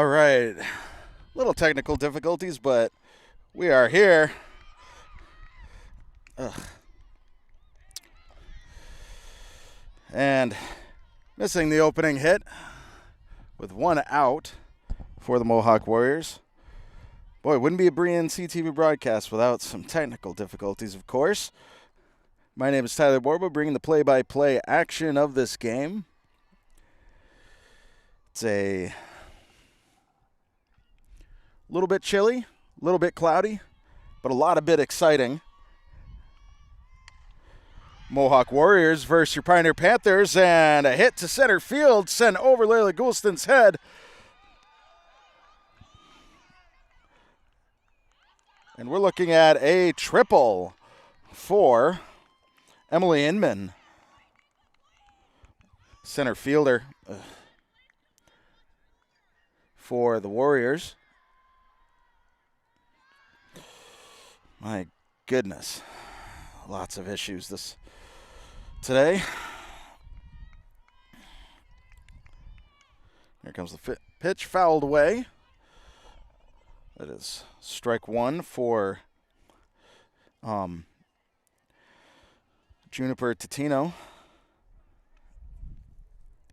All right. Little technical difficulties, but we are here. And missing the opening hit with one out for the Mohawk Warriors. Boy, it wouldn't be a BNC TV broadcast without some technical difficulties, of course. My name is Tyler Borba, bringing the play-by-play action of this game. It's a little bit chilly, a little bit cloudy, but a lot of bit exciting. Mohawk Warriors versus your Pioneer Panthers, and a hit to center field sent over Layla Goulston's head. And we're looking at a triple for Emily Inman, center fielder for the Warriors. My goodness, lots of issues today. Here comes the pitch, fouled away. That is strike one for Juniper Tatiano,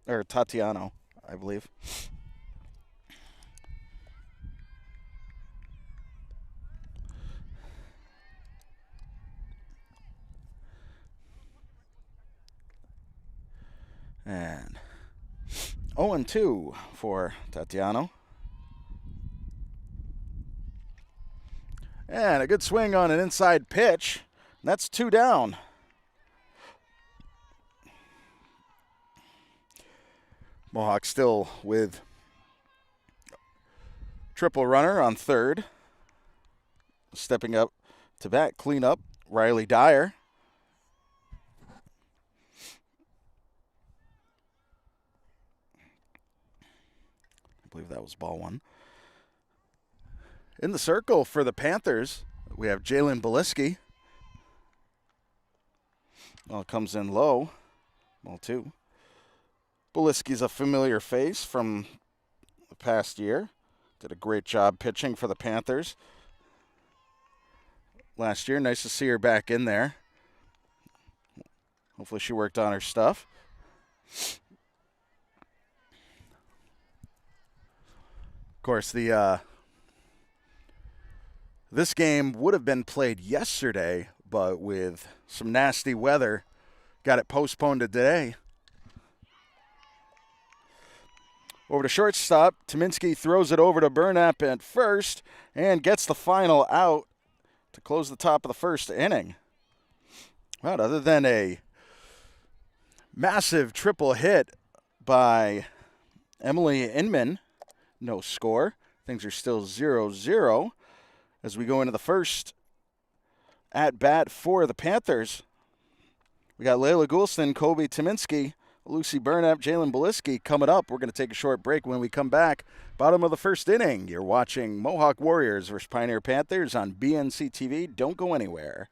or Tatiano, I believe. And 0-2 for Tatiano. And a good swing on an inside pitch. That's 2 down. Mohawk still with triple runner on third. Stepping up to bat, clean up, Riley Dyer. I believe that was ball one. In the circle for the Panthers, we have Jalen Beliski. Well, it comes in low. Ball two. Beliski's a familiar face from the past year. Did a great job pitching for the Panthers last year. Nice to see her back in there. Hopefully she worked on her stuff. Of course, this game would have been played yesterday, but with some nasty weather, got it postponed to today. Over to shortstop, Tominski throws it over to Burnap at first and gets the final out to close the top of the first inning. Well, other than a massive triple hit by Emily Inman, no score. Things are still 0-0 as we go into the first at-bat for the Panthers. We got Layla Goulston, Kobe Tominski, Lucy Burnap, Jalen Beliski coming up. We're going to take a short break. When we come back, bottom of the first inning, you're watching Mohawk Warriors versus Pioneer Panthers on BNC TV. Don't go anywhere.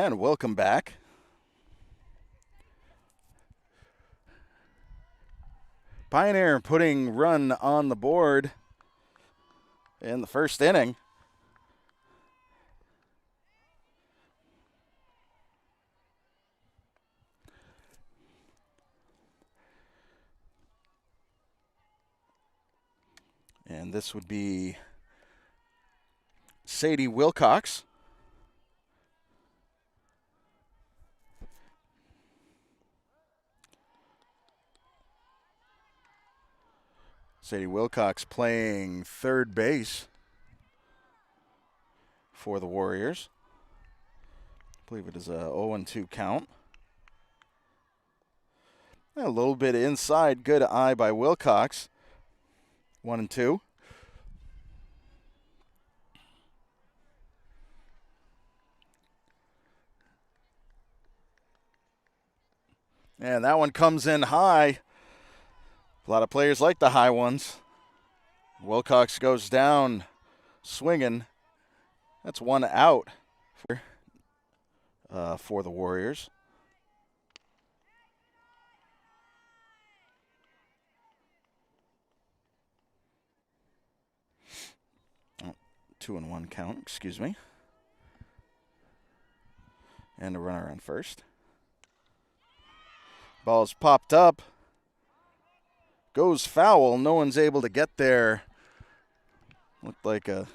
And welcome back. Pioneer putting run on the board in the first inning. And this would be Sadie Wilcox. Sadie Wilcox playing third base for the Warriors. I believe it is a 0-2 count. A little bit inside, good eye by Wilcox. 1-2. And that one comes in high. A lot of players like the high ones. Wilcox goes down swinging. That's one out for the Warriors. Oh, 2-1 count, excuse me. And a runner on first. Ball's popped up. Goes foul. No one's able to get there. Looked like a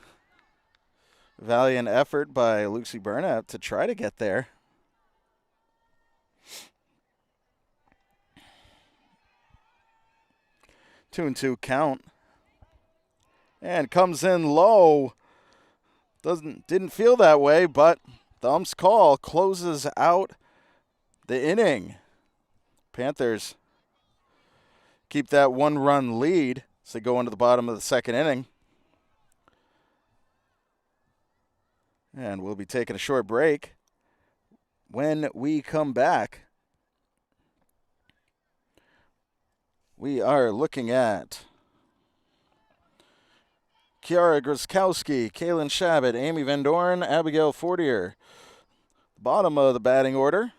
valiant effort by Lucy Burnett to try to get there. Two and two count. And comes in low. Didn't feel that way, but the ump's call closes out the inning. Panthers keep that one-run lead as they go into the bottom of the second inning. And we'll be taking a short break. When we come back, we are looking at Kiara Groskowski, Kaylin Shabbat, Amy Van Dorn, Abigail Fortier. Bottom of the batting order.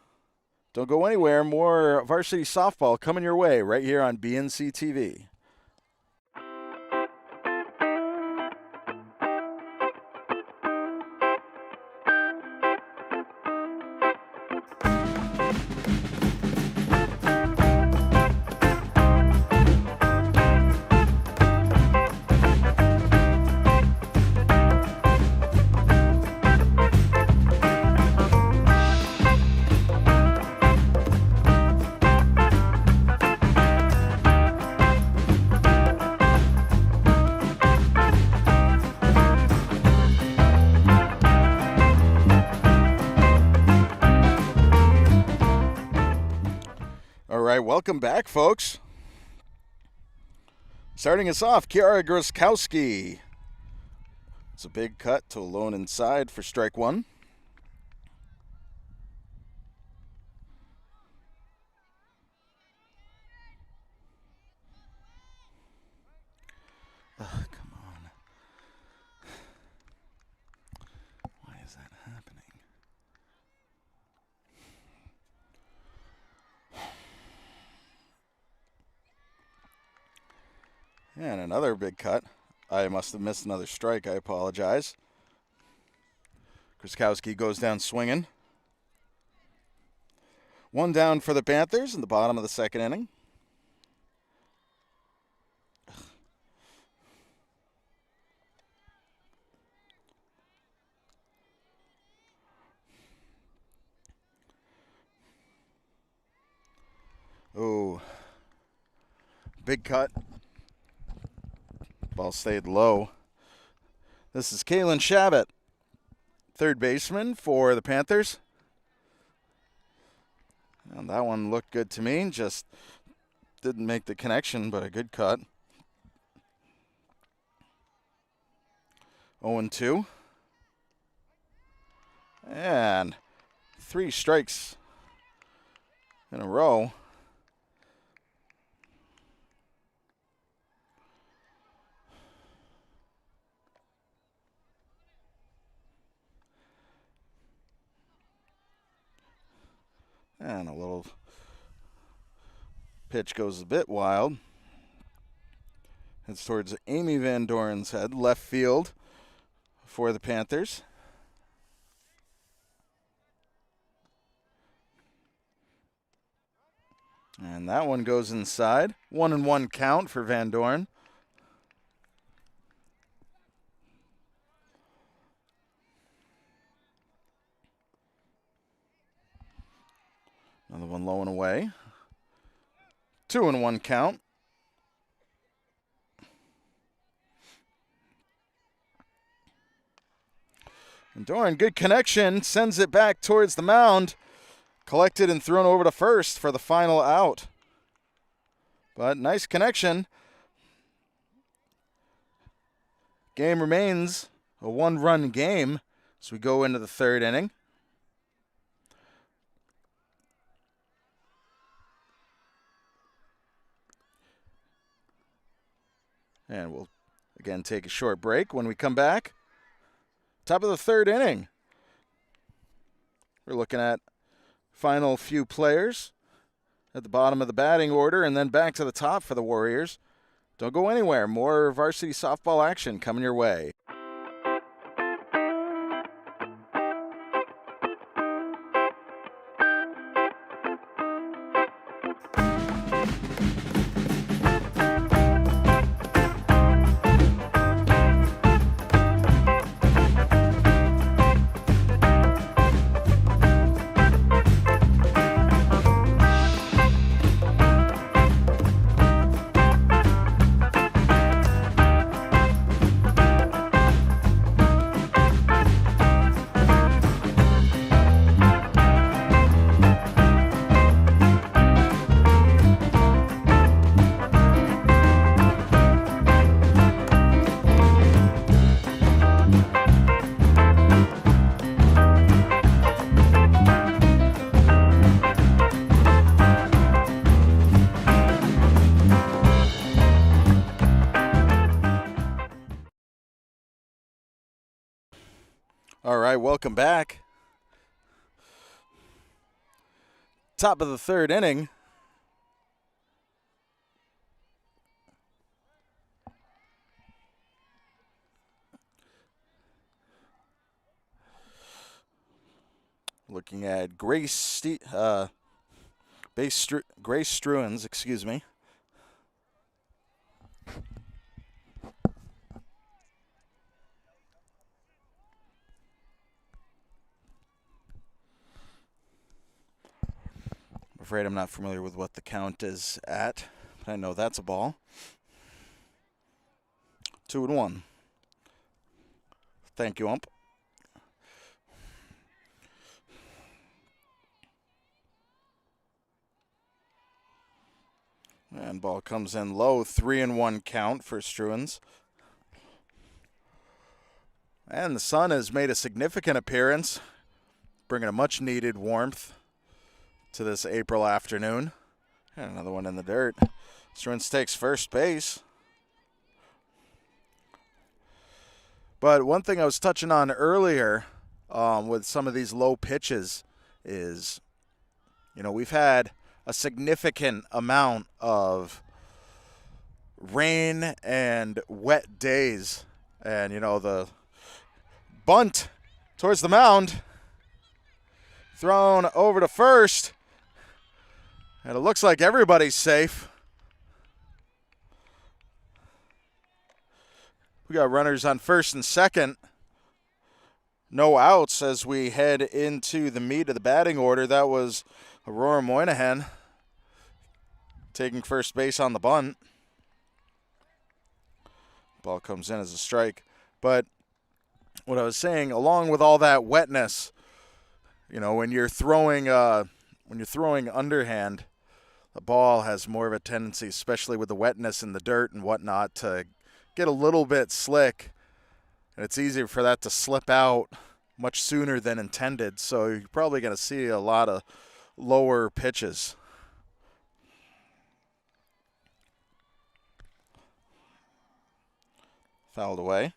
Don't go anywhere. More varsity softball coming your way right here on BNC TV. Welcome back, folks. Starting us off, Kiara Groskowski. It's a big cut to a lone inside for strike one. Come on. Why is that happening? And another big cut. I must have missed another strike. I apologize. Groskowski goes down swinging. One down for the Panthers in the bottom of the second inning. Oh, big cut. Ball stayed low. This is Kaylin Shabbat, third baseman for the Panthers. And that one looked good to me. Just didn't make the connection, but a good cut. 0-2. And 3 strikes in a row. And a little pitch goes a bit wild. It's towards Amy Van Doren's head, left field for the Panthers. And that one goes inside. 1-1 count for Van Doren. Another one low and away. 2-1 count. And Doran, good connection, sends it back towards the mound. Collected and thrown over to first for the final out. But nice connection. Game remains a one-run game as we go into the third inning. And we'll again take a short break. When we come back, top of the third inning. We're looking at final few players at the bottom of the batting order and then back to the top for the Warriors. Don't go anywhere. More varsity softball action coming your way. All right, welcome back. Top of the third inning. Looking at Grace Struins, excuse me. I'm afraid I'm not familiar with what the count is at, but I know that's a ball. 2-1. Thank you, ump. And ball comes in low, 3-1 count for Struins. And the sun has made a significant appearance, bringing a much-needed warmth to this April afternoon. And another one in the dirt. Struins takes first base. But one thing I was touching on earlier with some of these low pitches is, you know, we've had a significant amount of rain and wet days. And, you know, the bunt towards the mound, thrown over to first. And it looks like everybody's safe. We got runners on first and second. No outs as we head into the meat of the batting order. That was Aurora Moynihan taking first base on the bunt. Ball comes in as a strike. But what I was saying, along with all that wetness, you know, when you're throwing underhand, the ball has more of a tendency, especially with the wetness in the dirt and whatnot, to get a little bit slick. And it's easier for that to slip out much sooner than intended. So you're probably going to see a lot of lower pitches. Fouled away.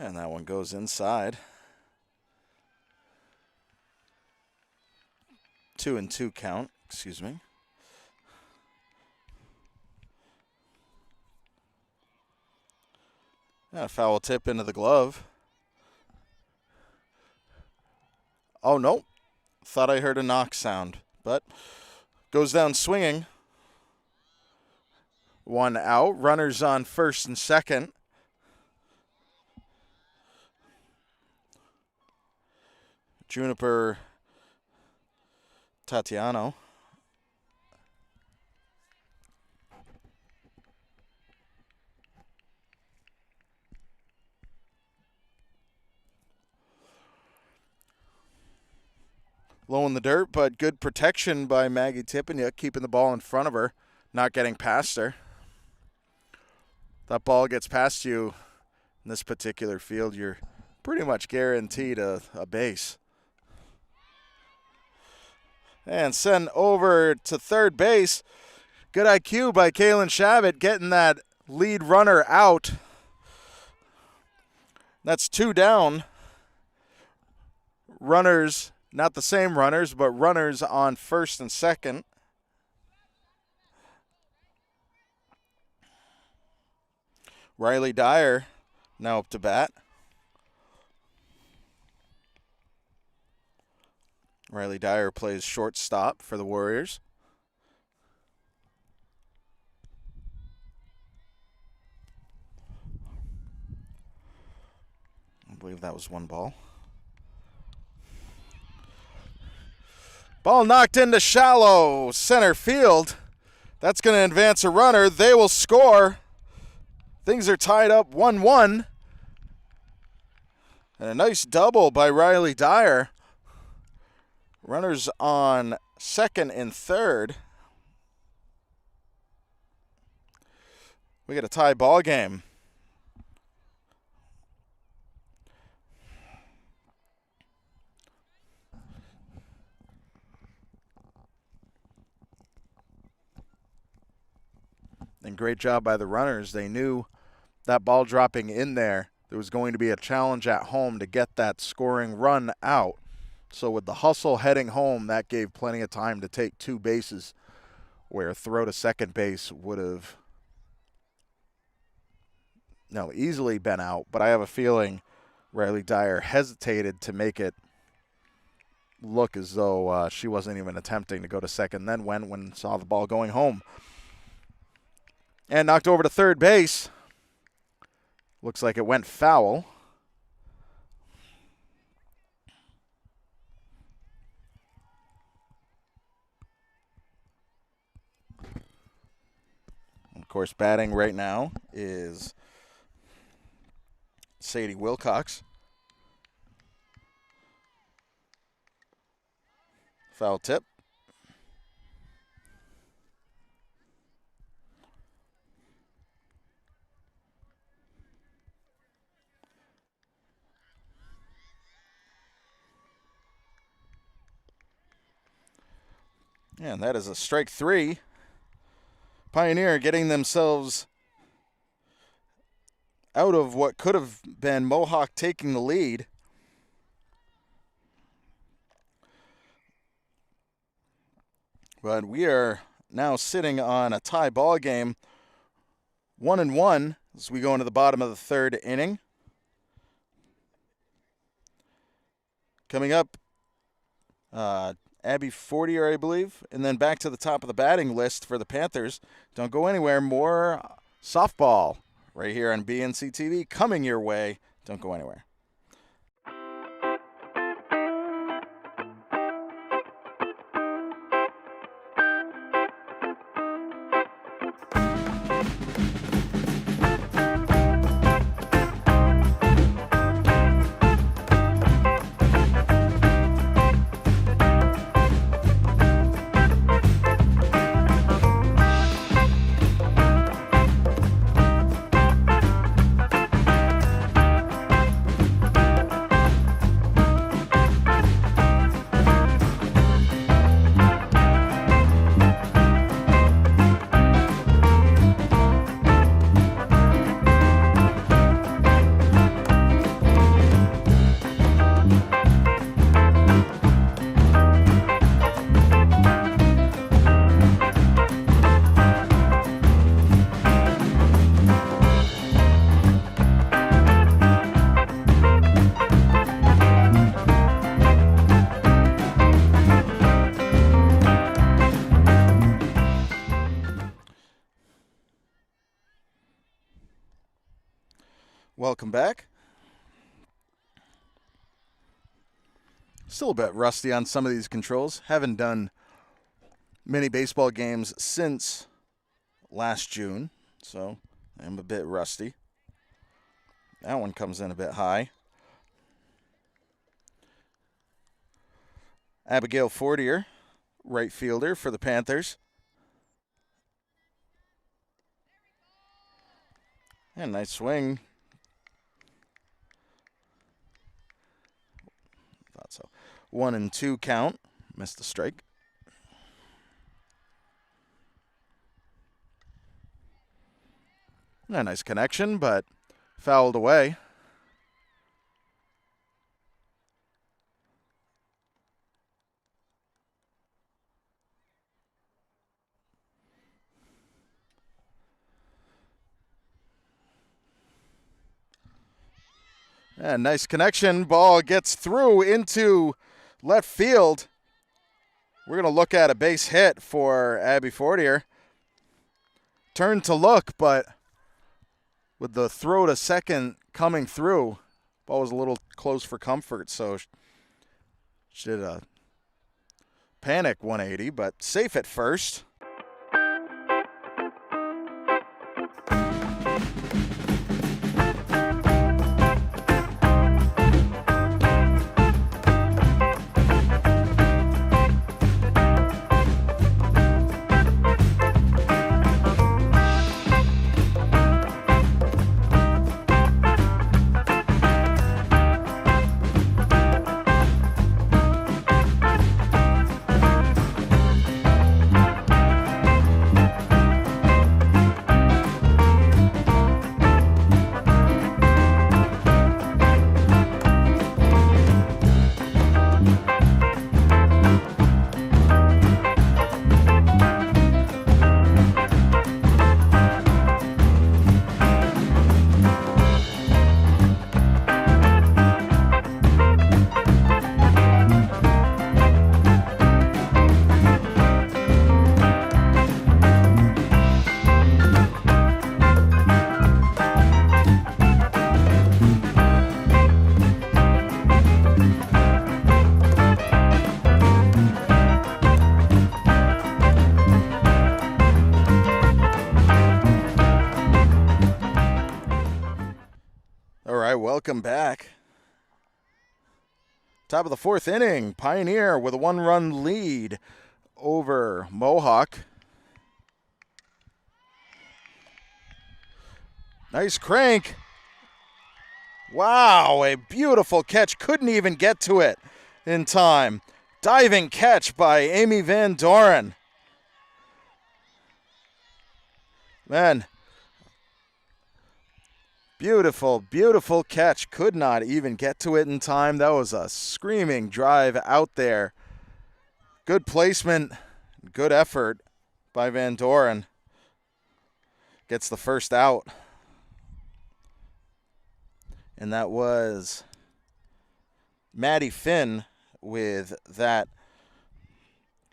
And that one goes inside. 2-2 count, excuse me. And a foul tip into the glove. Oh, no. Thought I heard a knock sound, but goes down swinging. One out. Runners on first and second. Juniper Tatiano. Low in the dirt, but good protection by Maggie Tippanyuk, keeping the ball in front of her, not getting past her. That ball gets past you in this particular field, you're pretty much guaranteed a base. And sent over to third base. Good IQ by Kaylin Shabbat, getting that lead runner out. That's 2 down. Runners, not the same runners, but runners on first and second. Riley Dyer now up to bat. Riley Dyer plays shortstop for the Warriors. I believe that was one ball. Ball knocked into shallow center field. That's going to advance a runner. They will score. Things are tied up 1-1. And a nice double by Riley Dyer. Runners on second and third. We got a tie ball game. And great job by the runners. They knew that ball dropping in there was going to be a challenge at home to get that scoring run out. So with the hustle heading home, that gave plenty of time to take 2 bases, where a throw to second base would have easily been out. But I have a feeling Riley Dyer hesitated to make it look as though she wasn't even attempting to go to second, then went when saw the ball going home. And knocked over to third base. Looks like it went foul. Of course, batting right now is Sadie Wilcox. Foul tip. And that is a strike 3. Pioneer getting themselves out of what could have been Mohawk taking the lead. But we are now sitting on a tie ball game, 1-1, as we go into the bottom of the third inning. Coming up, Abby Fortier, I believe, and then back to the top of the batting list for the Panthers. Don't go anywhere. More softball right here on BNC TV coming your way. Don't go anywhere. Welcome back. Still a bit rusty on some of these controls. Haven't done many baseball games since last June, so I'm a bit rusty. That one comes in a bit high. Abigail Fortier, right fielder for the Panthers. And nice swing. Thought so. 1-2 count. Missed the strike. A nice connection, but fouled away. And nice connection. Ball gets through into left field. We're going to look at a base hit for Abby Fortier. Turned to look, but with the throw to second coming through, ball was a little close for comfort, so she did a panic 180, but safe at first. Welcome back. Top of the fourth inning, Pioneer with a 1-run lead over Mohawk. Nice crank. Wow, a beautiful catch. Couldn't even get to it in time. Diving catch by Amy Van Doren. Man. Beautiful, beautiful catch. Could not even get to it in time. That was a screaming drive out there. Good placement, good effort by Van Doren. Gets the first out. And that was Maddie Finn with that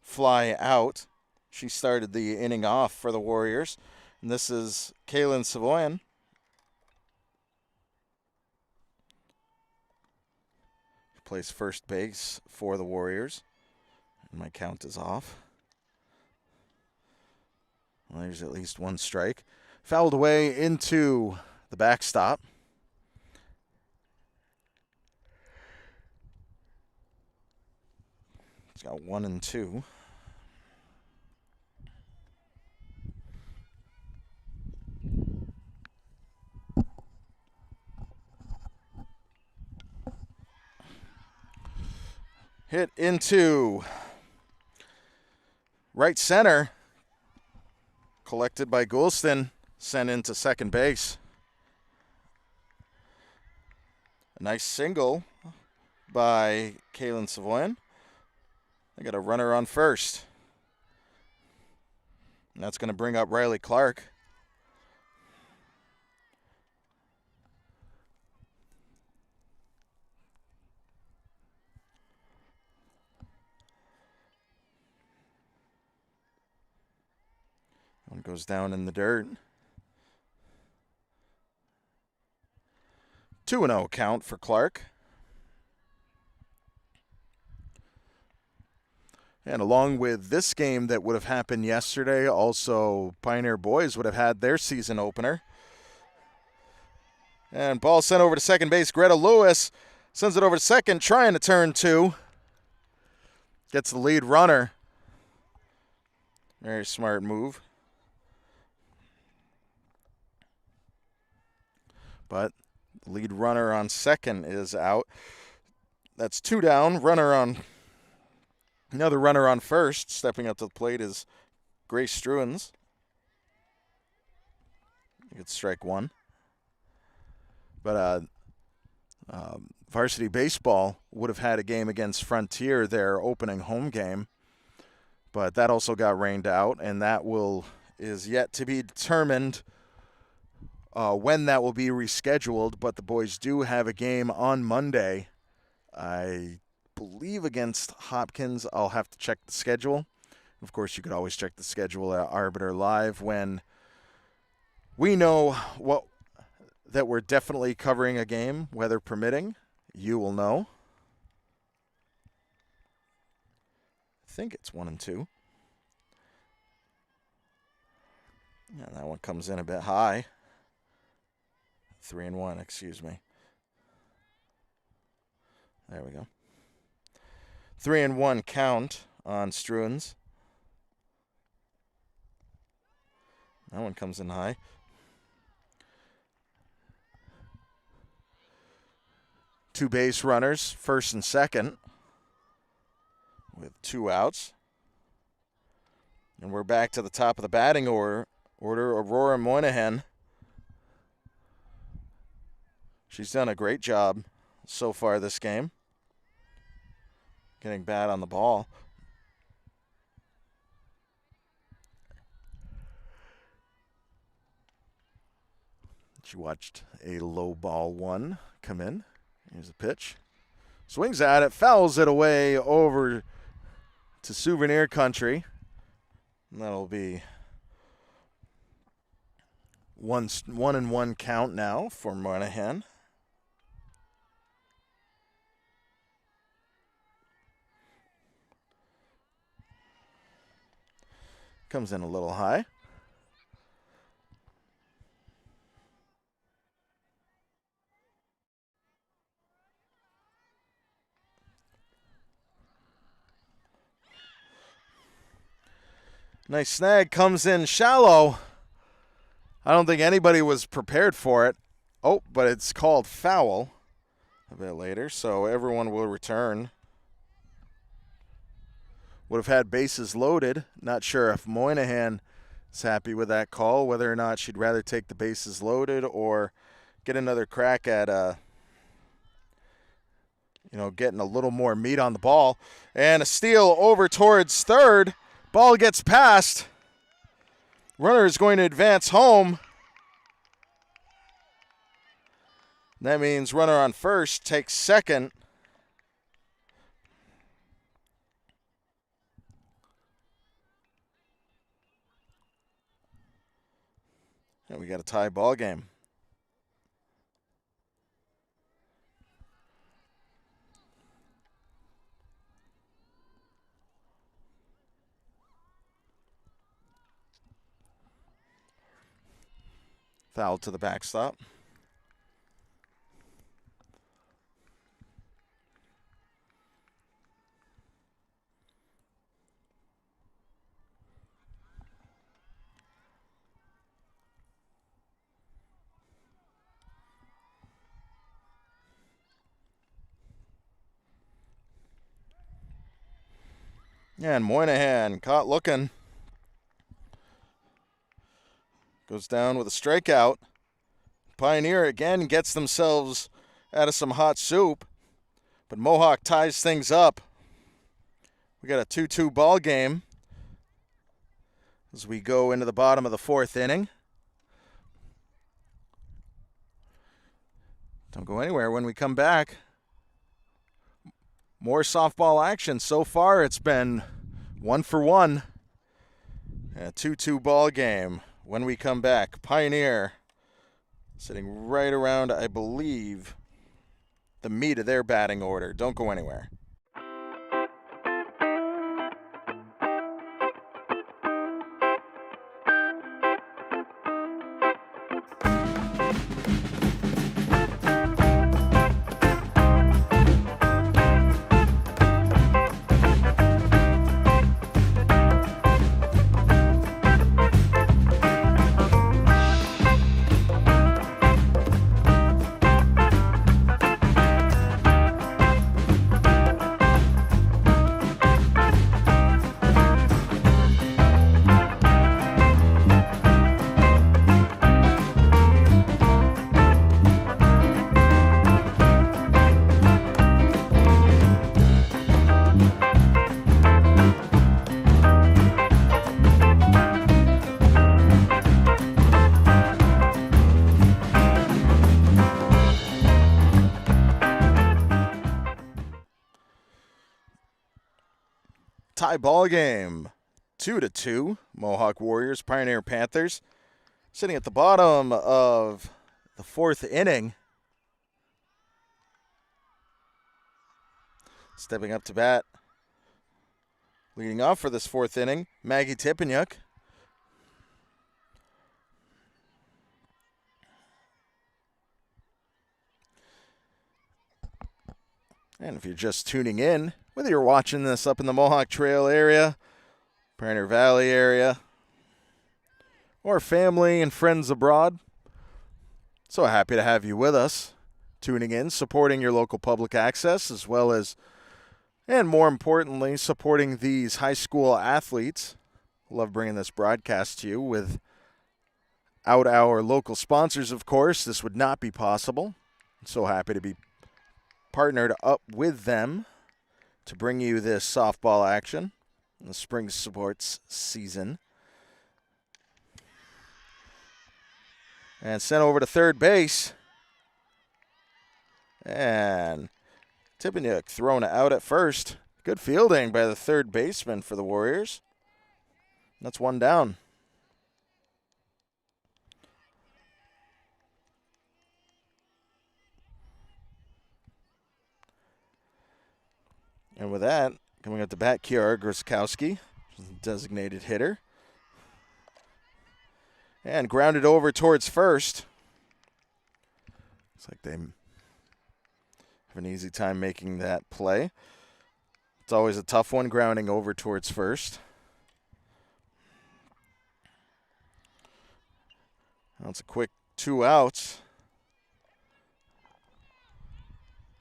fly out. She started the inning off for the Warriors. And this is Kaylin Savoyan. Plays first base for the Warriors. And my count is off. Well, there's at least one strike. Fouled away into the backstop. It's got 1-2. Hit into right center. Collected by Goulston. Sent into second base. A nice single by Kaylin Savoyan. They got a runner on first. And that's going to bring up Riley Clark. One goes down in the dirt. 2-0 count for Clark. And along with this game that would have happened yesterday, also Pioneer boys would have had their season opener. And ball sent over to second base. Greta Lewis sends it over to second, trying to turn 2. Gets the lead runner. Very smart move. But the lead runner on second is out. That's 2 down. Another runner on first. Stepping up to the plate is Grace Struens. It's strike 1. But Varsity Baseball would have had a game against Frontier, their opening home game. But that also got rained out, and that is yet to be determined when that will be rescheduled. But the boys do have a game on Monday, I believe against Hopkins. I'll have to check the schedule. Of course, you could always check the schedule at Arbiter Live when we know that we're definitely covering a game, weather permitting. You will know. I think it's 1 and 2. Yeah, that one comes in a bit high. 3 and 1, excuse me. There we go. 3 and 1 count on Struens. That one comes in high. Two base runners, first and second, with 2 outs. And we're back to the top of the batting order. Aurora Moynihan. She's done a great job so far this game. Getting bad on the ball. She watched a low ball 1 come in. Here's the pitch. Swings at it, fouls it away over to Souvenir Country. And that'll be 1 and 1 count now for Moynihan. Comes in a little high. Nice snag, comes in shallow. I don't think anybody was prepared for it. Oh, but it's called foul a bit later, so everyone will return. Would have had bases loaded. Not sure if Moynihan is happy with that call, whether or not she'd rather take the bases loaded or get another crack at getting a little more meat on the ball. And a steal over towards third. Ball gets past. Runner is going to advance home. That means runner on first takes second. And we got a tie ball game. Foul to the backstop. And Moynihan caught looking. Goes down with a strikeout. Pioneer again gets themselves out of some hot soup. But Mohawk ties things up. We got a 2-2 ball game as we go into the bottom of the 4th inning. Don't go anywhere when we come back. More softball action. So far it's been 1 for 1. A 2-2 ball game. When we come back, Pioneer Sitting right around, I believe, the meat of their batting order. Don't go anywhere. Tie ball game, 2-2. Mohawk Warriors, Pioneer Panthers. Sitting at the bottom of the fourth inning. Stepping up to bat. Leading off for this fourth inning, Maggie Tippenyuk. And if you're just tuning in, whether you're watching this up in the Mohawk Trail area, Pioneer Valley area, or family and friends abroad, so happy to have you with us, tuning in, supporting your local public access, as well as, and more importantly, supporting these high school athletes. Love bringing this broadcast to you. Without our local sponsors, of course, this would not be possible. I'm so happy to be partnered up with them to bring you this softball action in the spring sports season. And sent over to third base. And Tippenyuk thrown out at first. Good fielding by the third baseman for the Warriors. That's one down. And with that, coming up to bat, Kiara Groskowski, designated hitter. And grounded over towards first. Looks like they have an easy time making that play. It's always a tough one, grounding over towards first. That's a quick 2 outs.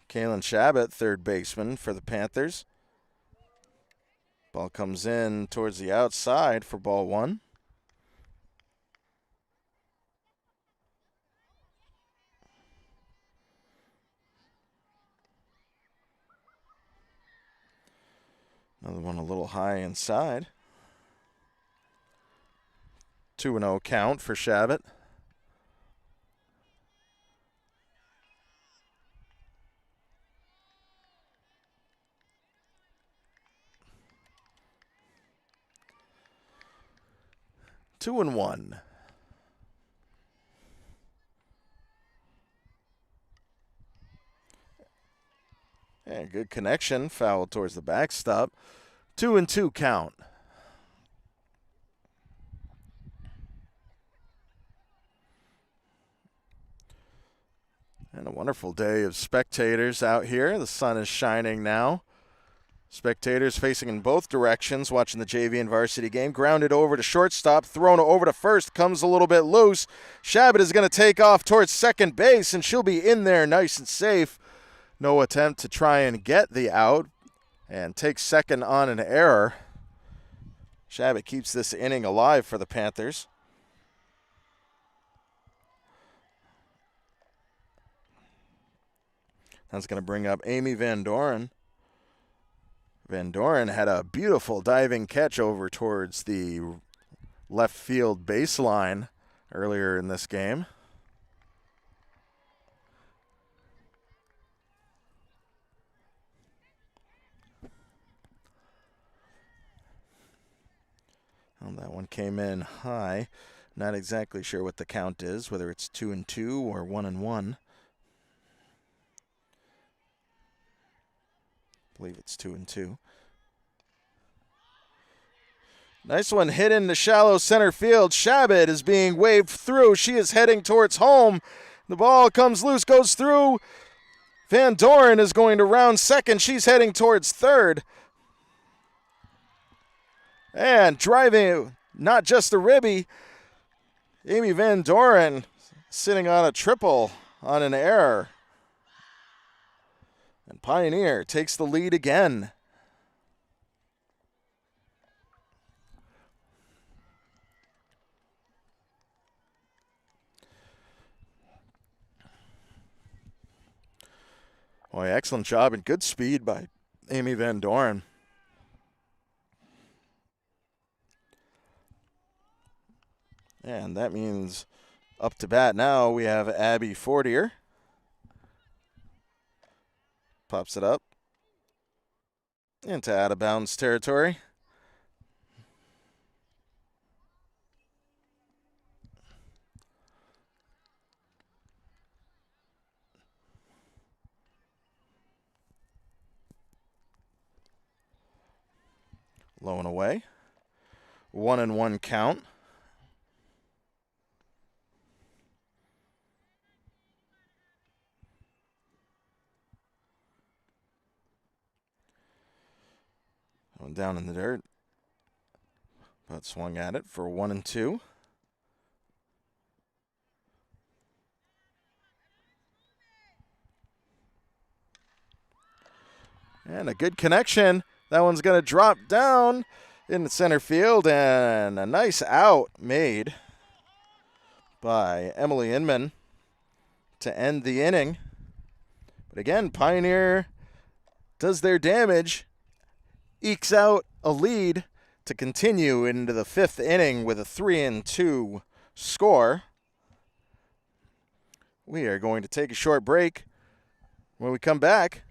Kalen Shabbat, third baseman for the Panthers. Ball comes in towards the outside for ball one. Another one a little high inside. 2-0 count for Shabbat. Two and one. And good connection. Foul towards the backstop. 2-2 count. And a wonderful day of spectators out here. The sun is shining now. Spectators facing in both directions, watching the JV and varsity game. Grounded over to shortstop, thrown over to first, comes a little bit loose. Shabbat is going to take off towards second base, and she'll be in there nice and safe. No attempt to try and get the out, and takes second on an error. Shabbat keeps this inning alive for the Panthers. That's going to bring up Amy Van Doren. Van Doren had a beautiful diving catch over towards the left field baseline earlier in this game. Well, that one came in high. Not exactly sure what the count is, whether it's 2-2 or 1-1. I believe it's 2-2. Nice one hit into shallow center field. Shabbat is being waved through. She is heading towards home. The ball comes loose, goes through. Van Doren is going to round second. She's heading towards third. And driving, not just a ribby, Amy Van Doren sitting on a triple on an error. And Pioneer takes the lead again. Boy, excellent job and good speed by Amy Van Doren. And that means up to bat now we have Abby Fortier. Pops it up into out of bounds territory. Low and away. 1-1 count. Going down in the dirt. But swung at it for 1-2. And a good connection. That one's going to drop down in the center field, and a nice out made by Emily Inman to end the inning. But again, Pioneer does their damage, ekes out a lead to continue into the fifth inning with a 3-2 score. We are going to take a short break. When we come back,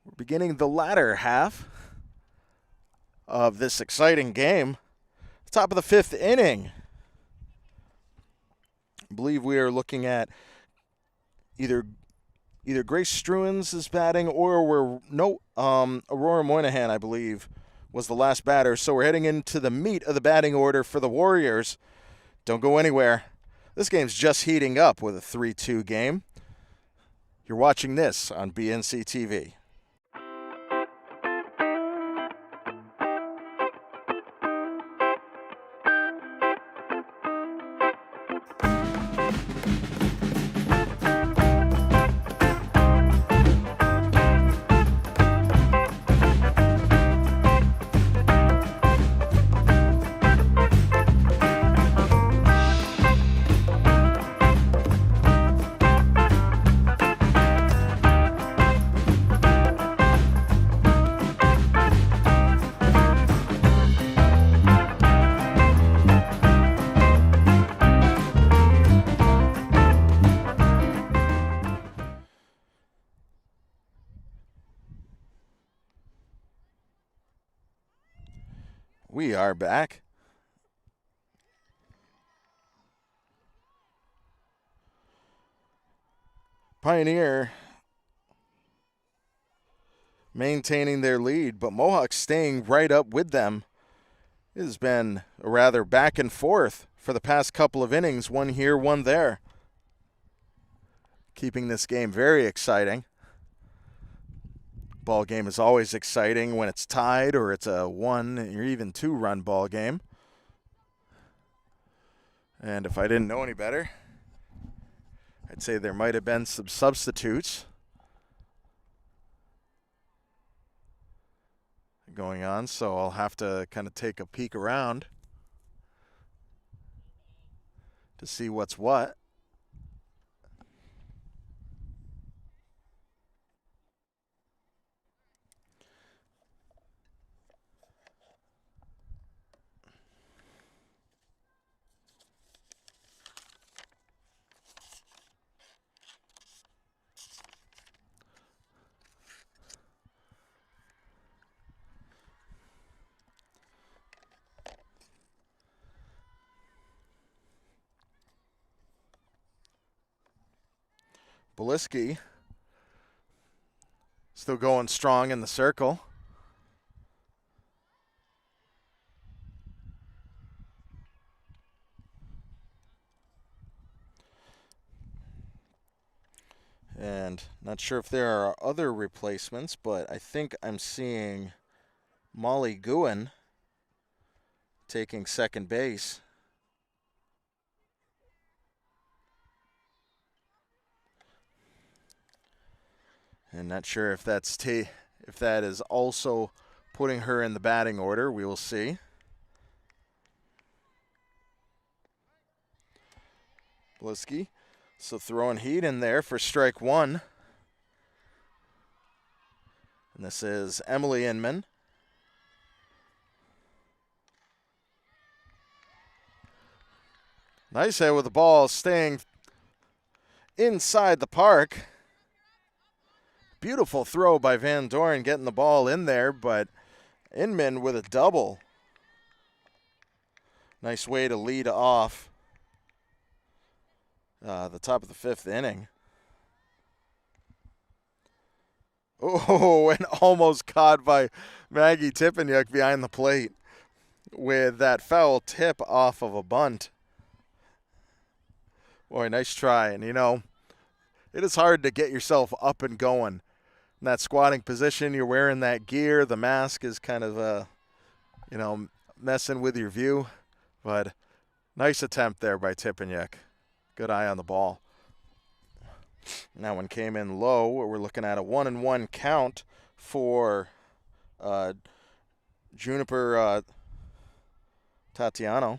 we're beginning the latter half of this exciting game. Top of the fifth inning. I believe we are looking at either Grace Struens is batting or Aurora Moynihan, I believe, was the last batter. So we're heading into the meat of the batting order for the Warriors. Don't go anywhere. This game's just heating up with a 3-2 game. You're watching this on BNC TV. We are back. Pioneer maintaining their lead, but Mohawk staying right up with them. It has been a rather back and forth for the past couple of innings, one here, one there. Keeping this game very exciting. Ball game is always exciting when it's tied or it's a 1 or even 2-run ball game. And if I didn't know any better, I'd say there might have been some substitutes going on, so I'll have to kind of take a peek around to see what's what. Beliski still going strong in the circle. And not sure if there are other replacements, but I think I'm seeing Molly Guin taking second base. And not sure if that is also putting her in the batting order. We will see. Beliski, so throwing heat in there for strike one. And this is Emily Inman. Nice hit with the ball staying inside the park. Beautiful throw by Van Doren getting the ball in there, but Inman with a double. Nice way to lead off the top of the fifth inning. Oh, and almost caught by Maggie Tippanyuk behind the plate with that foul tip off of a bunt. Boy, nice try. And, you know, it is hard to get yourself up and going. In that squatting position, you're wearing that gear. The mask is kind of, you know, messing with your view. But nice attempt there by Tippanyuk. Good eye on the ball. That one came in low. We're looking at a 1-1 count for Juniper Tatiano.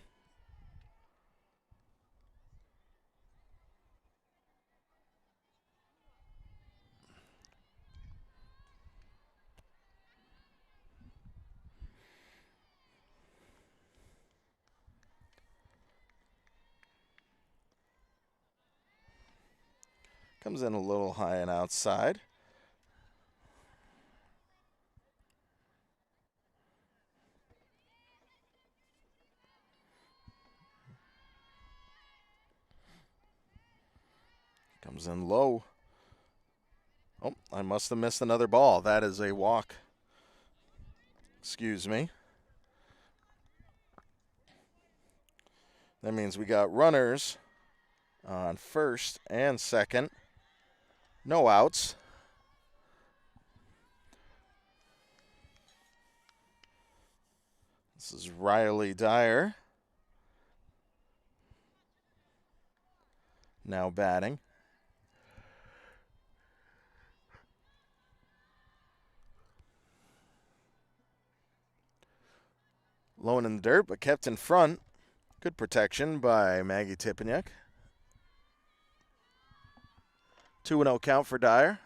Comes in a little high and outside. Comes in low. Oh, I must have missed another ball. That is a walk. Excuse me. That means we got runners on first and second. No outs. This is Riley Dyer. Now batting. Low in the dirt, but kept in front. Good protection by Maggie Tippanyuk. 2-0 count for Dyer.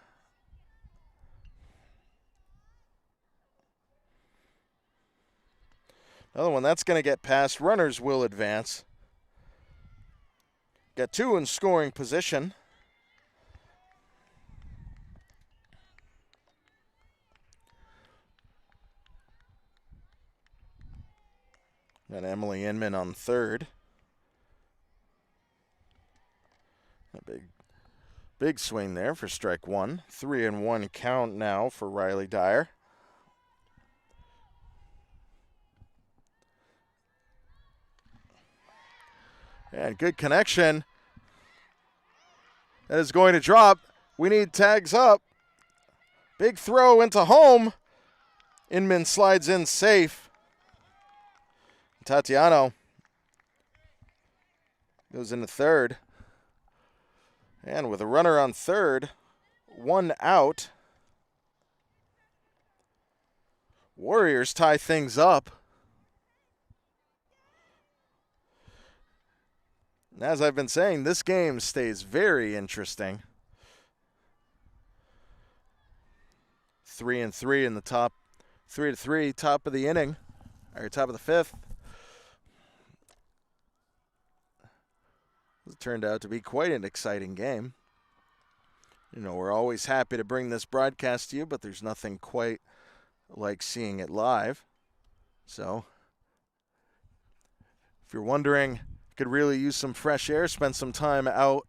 Another one that's going to get past. Runners will advance. Got two in scoring position. Got Emily Inman on third. A big swing there for strike one. 3-1 count now for Riley Dyer. And good connection. That is going to drop. We need tags up. Big throw into home. Inman slides in safe. Tatiano goes into third. And with a runner on third, one out. Warriors tie things up. And as I've been saying, this game stays very interesting. 3-3 in the top, 3-3, top of the inning, or top of the fifth. It turned out to be quite an exciting game. You know, we're always happy to bring this broadcast to you, but there's nothing quite like seeing it live. So, if you're wondering, could really use some fresh air, spend some time out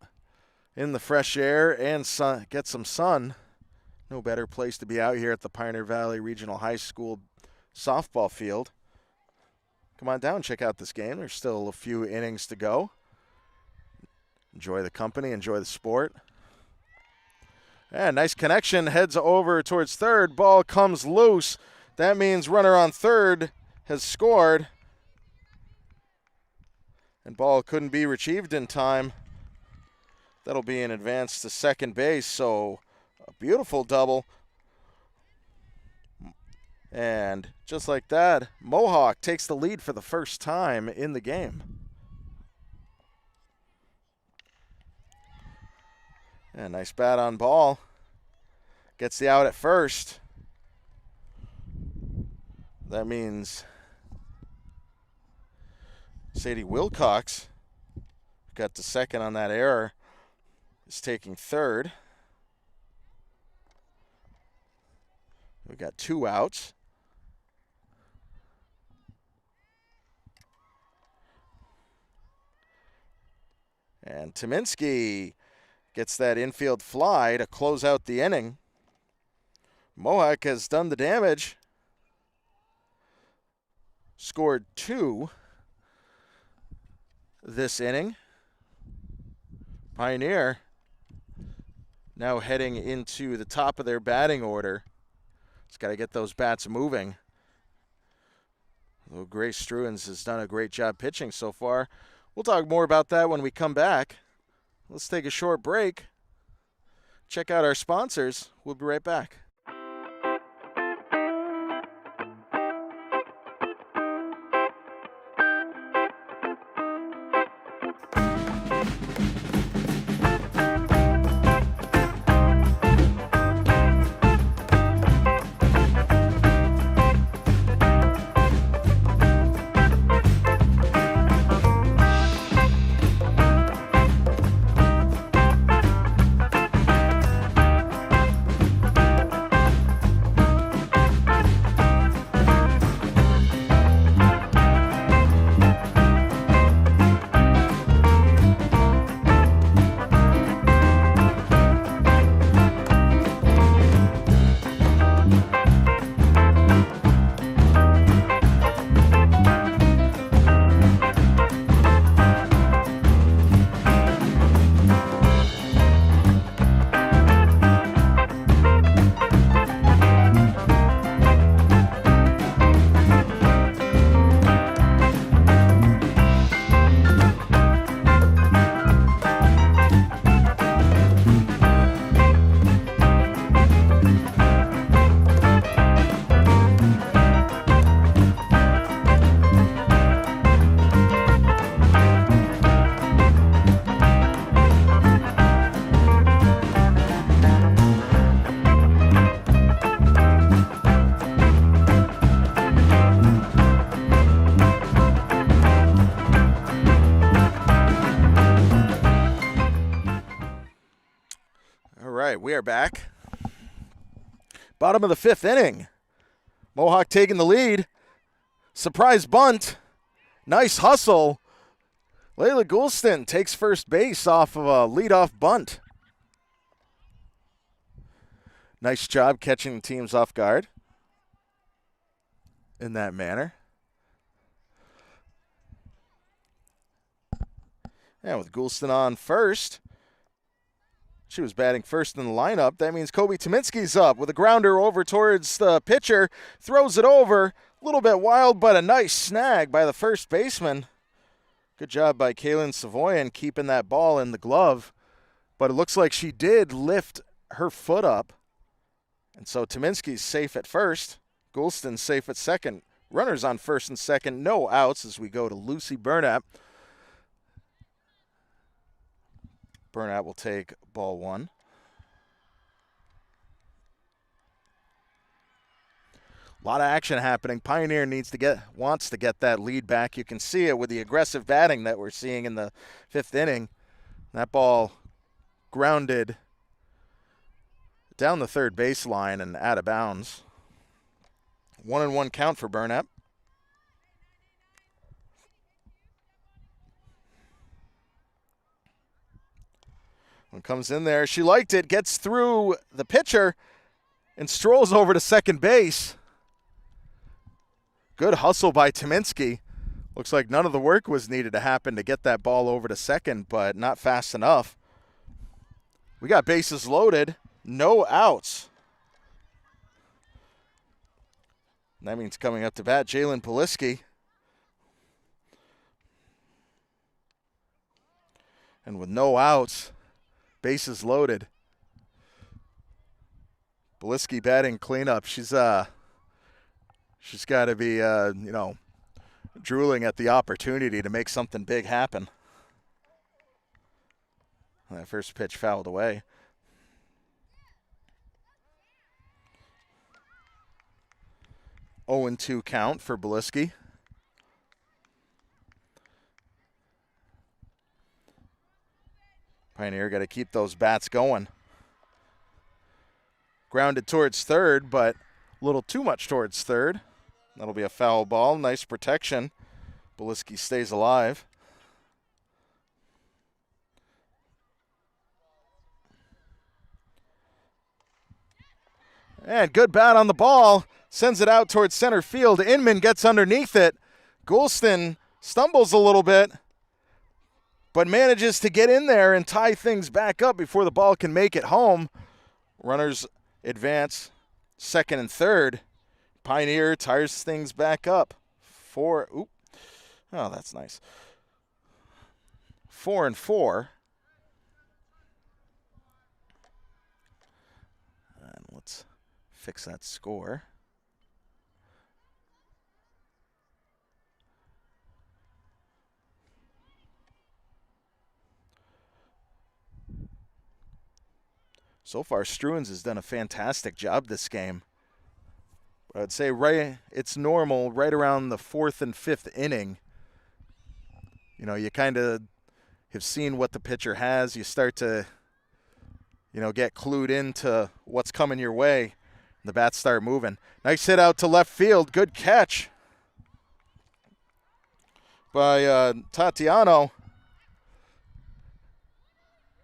in the fresh air and get some sun. No better place to be out here at the Pioneer Valley Regional High School softball field. Come on down, check out this game. There's still a few innings to go. Enjoy the company, enjoy the sport. And nice connection, heads over towards third. Ball comes loose. That means runner on third has scored. And ball couldn't be retrieved in time. That'll be an advance to second base, so a beautiful double. And just like that, Mohawk takes the lead for the first time in the game. And nice bat on ball. Gets the out at first. That means Sadie Wilcox got the second on that error. Is taking third. We got 2 outs. And Tyminski gets that infield fly to close out the inning. Mohawk has done the damage. Scored 2 this inning. Pioneer now heading into the top of their batting order. Just got to get those bats moving. Although Grace Struens has done a great job pitching so far. We'll talk more about that when we come back. Let's take a short break. Check out our sponsors. We'll be right back. We are back. Bottom of the 5th inning. Mohawk taking the lead. Surprise bunt. Nice hustle. Layla Goulston takes first base off of a leadoff bunt. Nice job catching the teams off guard in that manner. And with Goulston on first, she was batting first in the lineup. That means Kobe Tyminski's up with a grounder over towards the pitcher. Throws it over. A little bit wild, but a nice snag by the first baseman. Good job by Kaylin Savoyan keeping that ball in the glove. But it looks like she did lift her foot up. And so Tyminski's safe at first. Goulston safe at second. Runners on first and second. No outs as we go to Lucy Burnett. Burnett will take ball 1. A lot of action happening. Pioneer wants to get that lead back. You can see it with the aggressive batting that we're seeing in the 5th inning. That ball grounded down the third baseline and out of bounds. 1-1 count for Burnett. One comes in there. She liked it, gets through the pitcher, and strolls over to second base. Good hustle by Tyminski. Looks like none of the work was needed to happen to get that ball over to second, but not fast enough. We got bases loaded, no outs. And that means coming up to bat, Jalen Poliski. And with no outs, bases loaded. Poliski batting cleanup. She's got to be, drooling at the opportunity to make something big happen. That first pitch fouled away. Oh, 0-2 count for Poliski. Pioneer got to keep those bats going. Grounded towards third, but a little too much towards third. That'll be a foul ball. Nice protection. Poliski stays alive. And good bat on the ball. Sends it out towards center field. Inman gets underneath it. Goulston stumbles a little bit, but manages to get in there and tie things back up before the ball can make it home. Runners advance second and third. Pioneer ties things back up. Oh, that's nice. 4-4. And let's fix that score. So far, Struans has done a fantastic job this game. I'd say it's normal right around the 4th and 5th inning. You kind of have seen what the pitcher has. You start to, get clued into what's coming your way. The bats start moving. Nice hit out to left field. Good catch by Tatiano.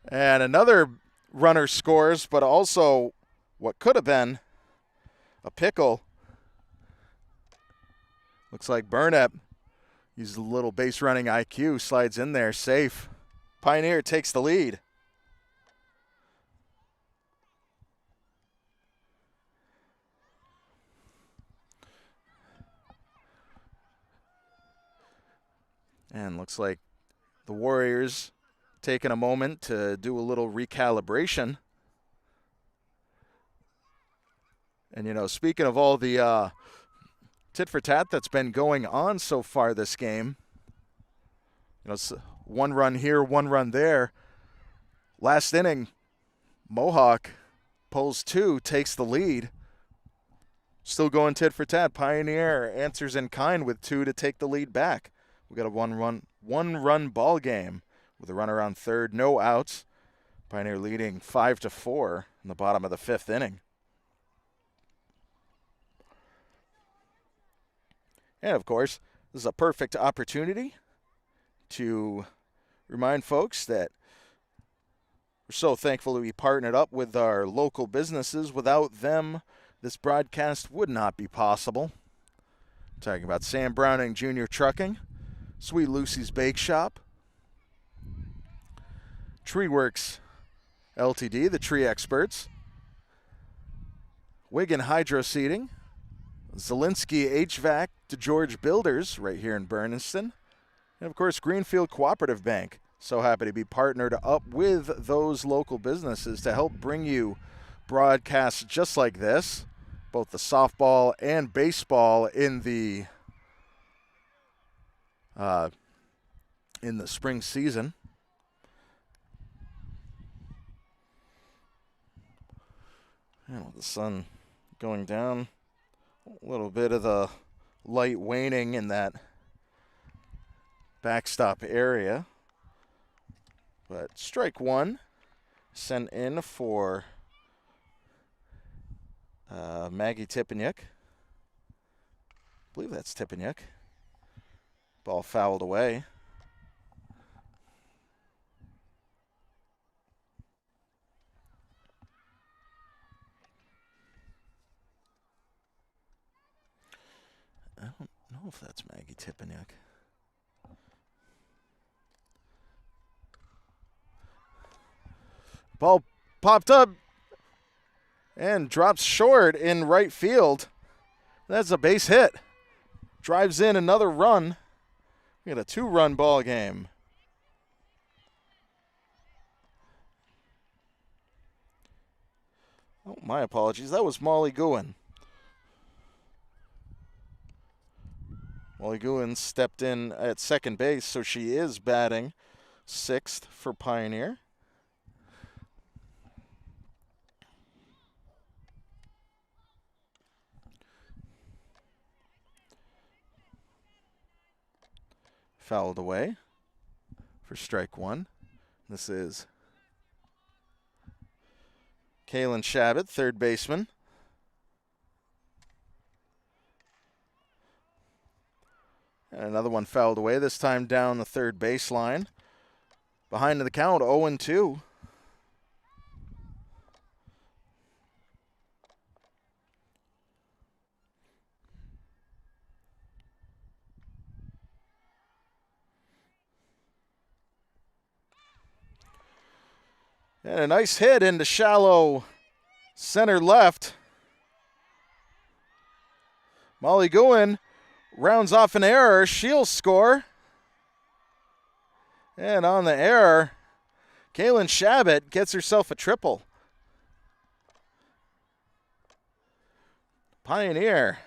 And another runner scores, but also what could have been a pickle. Looks like Burnett used a little base running IQ, slides in there, safe. Pioneer takes the lead. And looks like the Warriors taking a moment to do a little recalibration. And, speaking of all the tit for tat that's been going on so far this game, one run here, one run there. Last inning, Mohawk pulls 2, takes the lead. Still going tit for tat. Pioneer answers in kind with 2 to take the lead back. We got a one-run ball game with a runner on third, no outs. Pioneer leading 5-4 in the bottom of the 5th inning. And, of course, this is a perfect opportunity to remind folks that we're so thankful to be partnered up with our local businesses. Without them, this broadcast would not be possible. I'm talking about Sam Browning Jr. Trucking, Sweet Lucy's Bakeshop, Works LTD, the tree experts, Wiggin Hydroseeding, Zilinksi HVAC, DiGeorge Builders right here in Bernardston, and of course Greenfield Cooperative Bank. So happy to be partnered up with those local businesses to help bring you broadcasts just like this, both the softball and baseball in the spring season. And with the sun going down, a little bit of the light waning in that backstop area. But strike one, sent in for Maggie Tipeniuk. I believe that's Tipeniuk. Ball fouled away. know if that's Maggie Tipeniuk. Ball popped up and drops short in right field. That's a base hit. Drives in another run. We got a 2-run ball game. Oh, my apologies. That was Molly Guin. Molly Guin stepped in at second base, so she is batting 6th for Pioneer. Fouled away for strike 1. This is Kaylin Shabbat, third baseman. And another one fouled away, this time down the third baseline. Behind the count, 0-2. And a nice hit into shallow center left. Molly Guin rounds off an error. She'll score. And on the error, Kaylin Shabbat gets herself a triple. Pioneer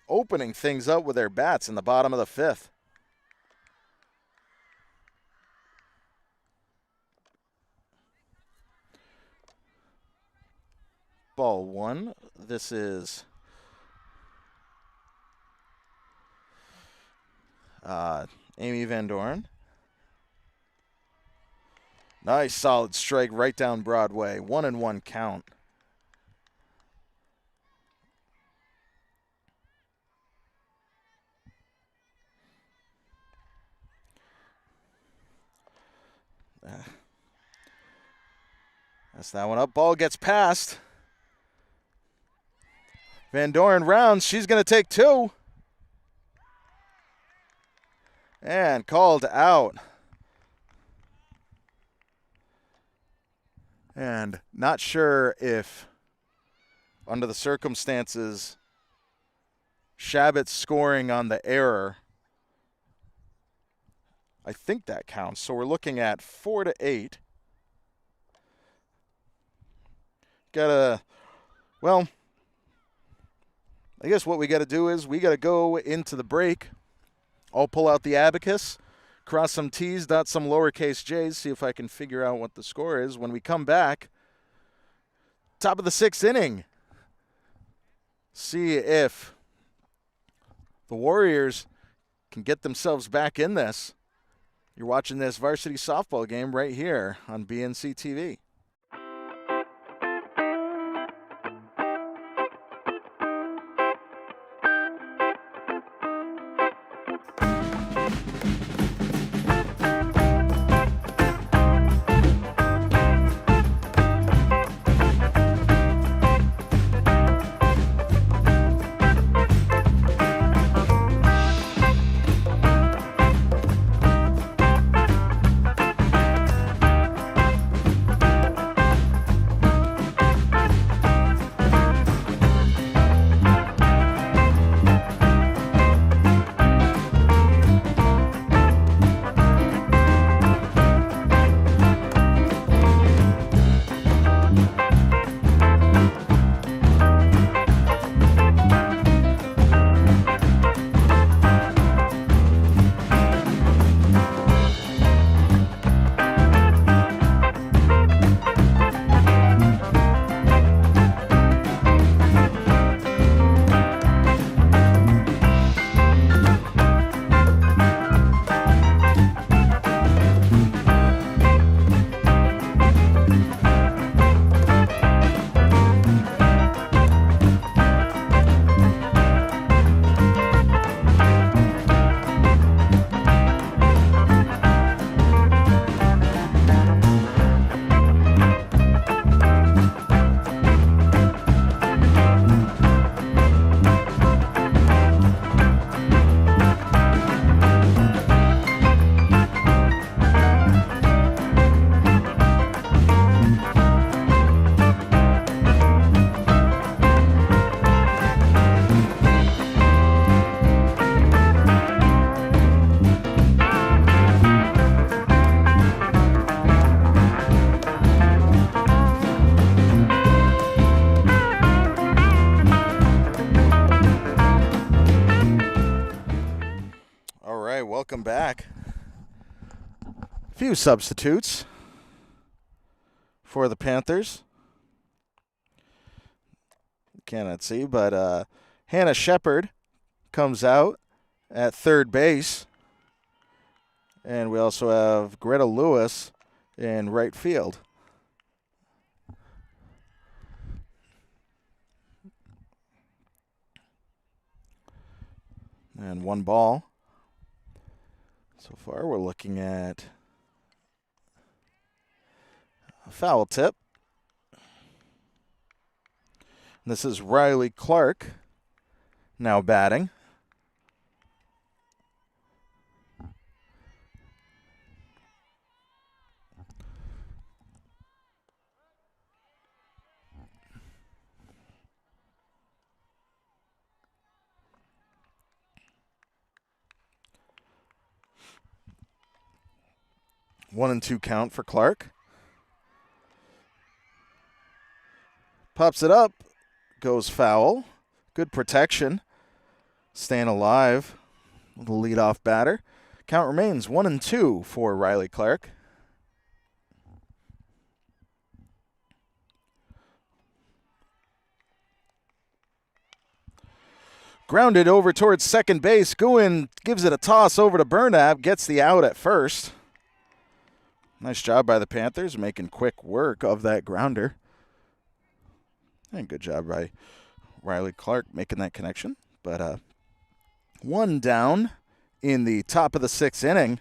opening things up with their bats in the bottom of the 5th. Ball 1. This is Amy Van Doren. Nice solid strike right down Broadway. 1-1 count. That's that one up. Ball gets past. Van Doren rounds. She's going to take 2. And called out. And not sure if, under the circumstances, Shabbat scoring on the error, I think that counts. So we're looking at 4-8. Well, I guess what we got to do is we got to go into the break. I'll pull out the abacus, cross some T's, dot some lowercase j's, see if I can figure out what the score is. When we come back, top of the 6th inning, see if the Warriors can get themselves back in this. You're watching this varsity softball game right here on BNC TV. back. A few substitutes for the Panthers. Cannot see, but Hannah Shepard comes out at third base. And we also have Greta Lewis in right field. And one ball. So far we're looking at a foul tip. This is Riley Clark now batting. One and two count for Clark. Pops it up. Goes foul. Good protection. Staying alive with the leadoff batter. Count remains 1-2 for Riley Clark. Grounded over towards second base. Guin gives it a toss over to Bernab. Gets the out at first. Nice job by the Panthers making quick work of that grounder. And good job by Riley Clark making that connection. But one down in the top of the sixth inning.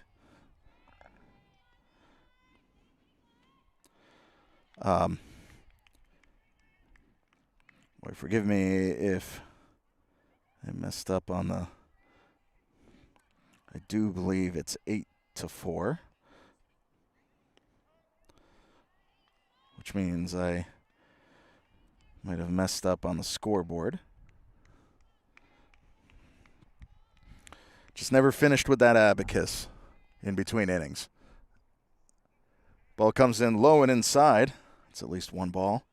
Boy, forgive me if I messed up on the... I do believe it's 8-4. Which means I might have messed up on the scoreboard. Just never finished with that abacus in between innings. Ball comes in low and inside. It's at least one ball.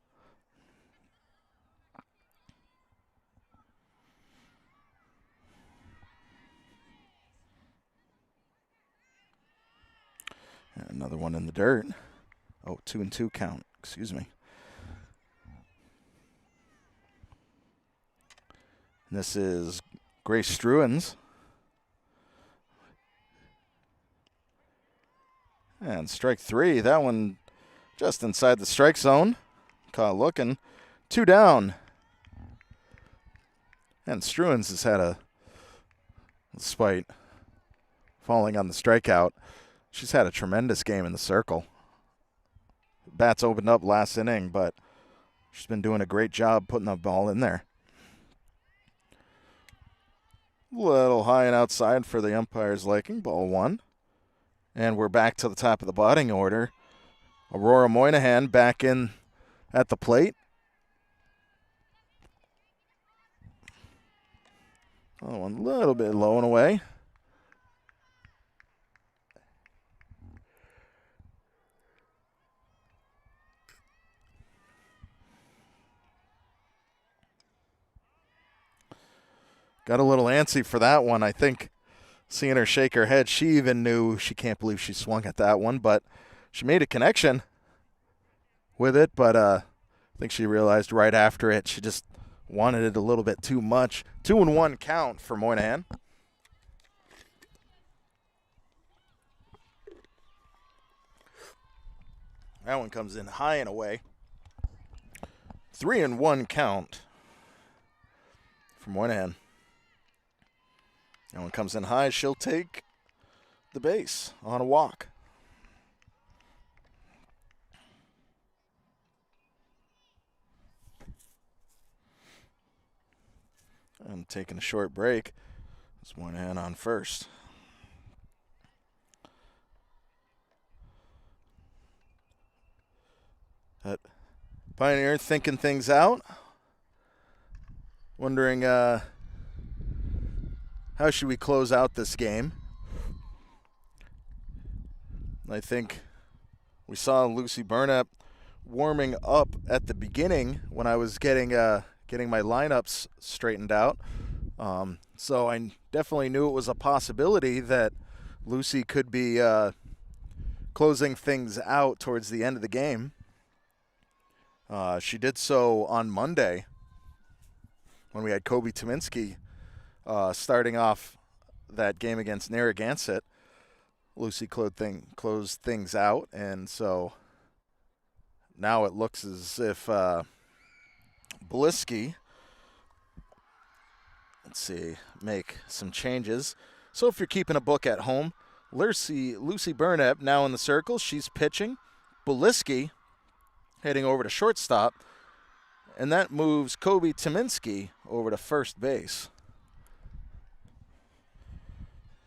And another one in the dirt. Oh, 2-2 count. Excuse me. This is Grace Struens. And strike three. That one just inside the strike zone. Caught looking. Two down. And Struens has had despite falling on the strikeout, she's had a tremendous game in the circle. Bats opened up last inning, but she's been doing a great job putting the ball in there. Little high and outside for the umpire's liking. Ball one. And we're back to the top of the batting order. Aurora Moynihan back in at the plate. Oh, a little bit low and away. Got a little antsy for that one. I think seeing her shake her head, she even knew she can't believe she swung at that one, but she made a connection with it, but I think she realized right after it she just wanted it a little bit too much. 2-1 count for Moynihan. That one comes in high and away. 3-1 count for Moynihan. That one comes in high. She'll take the base on a walk. And taking a short break. It's Moynihan on first. But Pioneer thinking things out. Wondering how should we close out this game? I think we saw Lucy Burnap warming up at the beginning when I was getting my lineups straightened out. So I definitely knew it was a possibility that Lucy could be closing things out towards the end of the game. She did so on Monday when we had Kobe Tominski starting off that game against Narragansett. Lucy closed things out, and so now it looks as if Bliski, make some changes. So if you're keeping a book at home, Lucy Burnett now in the circle. She's pitching. Bliski heading over to shortstop, and that moves Kobe Tominski over to first base.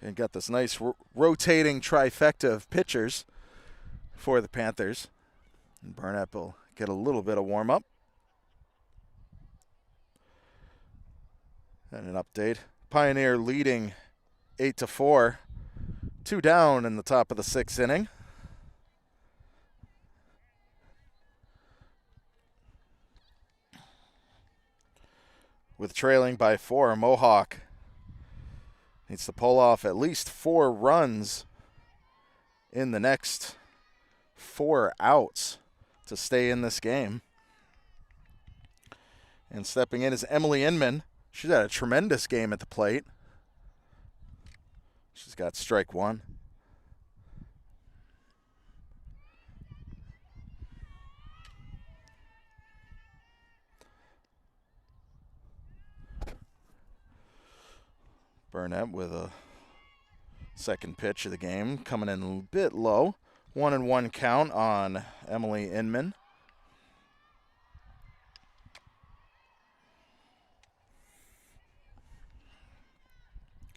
And got this nice rotating trifecta of pitchers for the Panthers. And Burnett will get a little bit of warm-up. And an update. Pioneer leading 8-4. 2 down in the top of the 6th inning. With trailing by 4, Mohawk needs to pull off at least 4 runs in the next 4 outs to stay in this game. And stepping in is Emily Inman. She's had a tremendous game at the plate. She's got strike 1. Burnett with a second pitch of the game, coming in a bit low. 1-1 count on Emily Inman.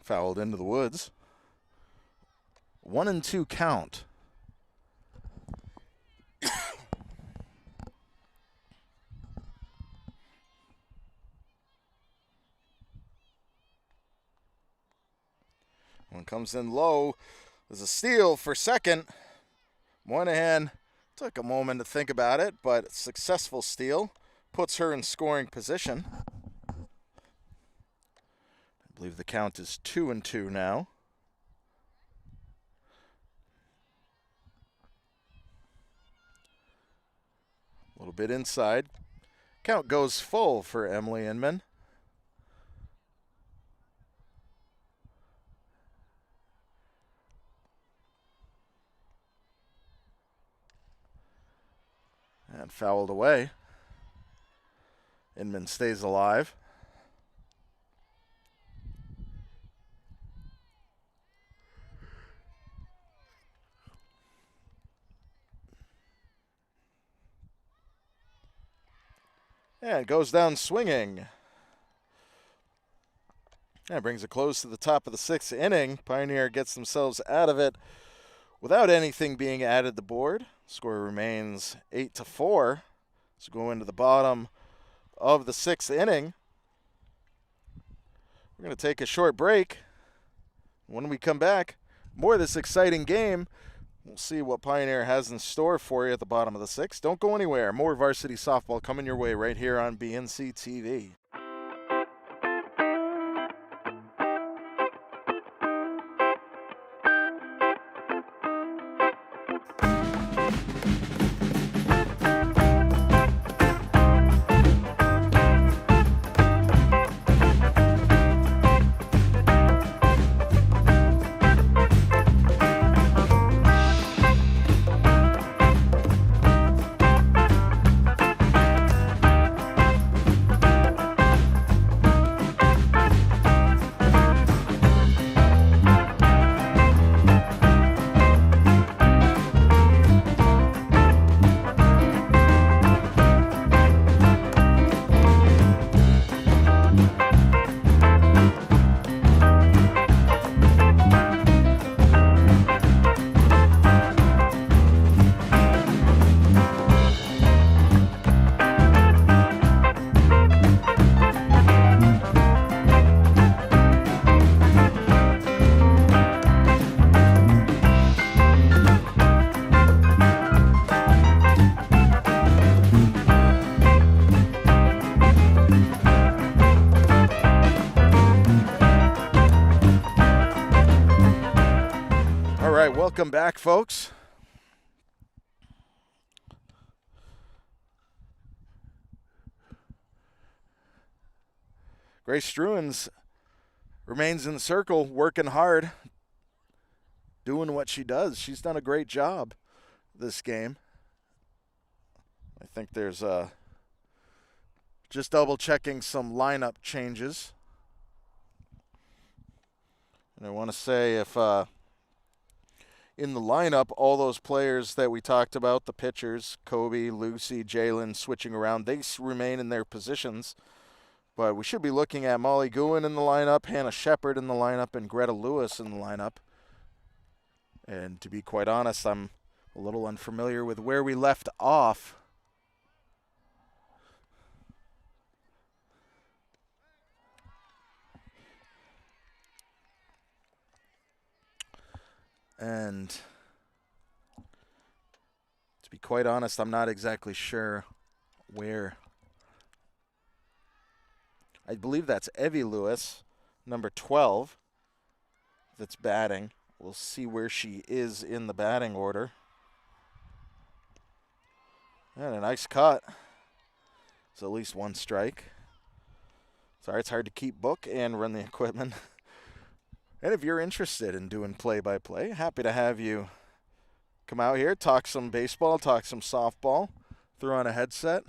Fouled into the woods. 1-2 count. One comes in low. There's a steal for second. Moynihan took a moment to think about it, but successful steal puts her in scoring position. I believe the count is 2-2 now. A little bit inside. Count goes full for Emily Inman. And fouled away. Inman stays alive. And goes down swinging. That brings a close to the top of the 6th inning. Pioneer gets themselves out of it without anything being added to the board. Score remains 8-4. So go into the bottom of the 6th inning. We're going to take a short break. When we come back, more of this exciting game. We'll see what Pioneer has in store for you at the bottom of the 6th. Don't go anywhere. More varsity softball coming your way right here on BNC TV. Welcome back, folks. Grace Struens remains in the circle, working hard, doing what she does. She's done a great job this game. I think there's just double-checking some lineup changes. And I want to say if in the lineup, all those players that we talked about, the pitchers, Kobe, Lucy, Jalen, switching around, they remain in their positions. But we should be looking at Molly Guin in the lineup, Hannah Shepard in the lineup, and Greta Lewis in the lineup. And to be quite honest, I'm a little unfamiliar with where we left off. And to be quite honest, I'm not exactly sure where. I believe that's Evie Lewis, number 12, that's batting. We'll see where she is in the batting order. And a nice cut. It's at least one strike. Sorry, it's hard to keep book and run the equipment. And if you're interested in doing play-by-play, happy to have you come out here, talk some baseball, talk some softball, throw on a headset.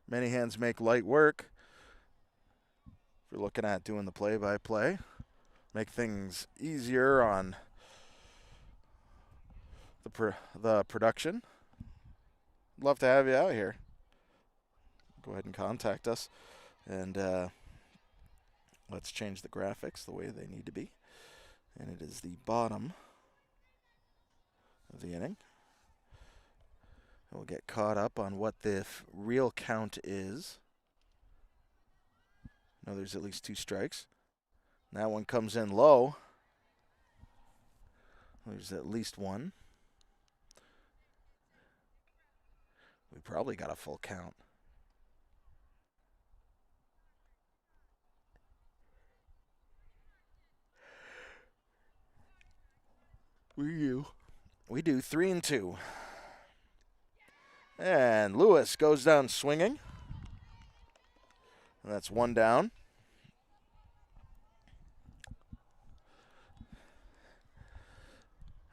Many hands make light work. If you're looking at doing the play-by-play, make things easier on the production. Love to have you out here. Go ahead and contact us. And let's change the graphics the way they need to be. And it is the bottom of the inning. We'll get caught up on what the real count is. No, there's at least two strikes. That one comes in low. There's at least one. We probably got a full count. We do 3-2. And Lewis goes down swinging. And that's one down.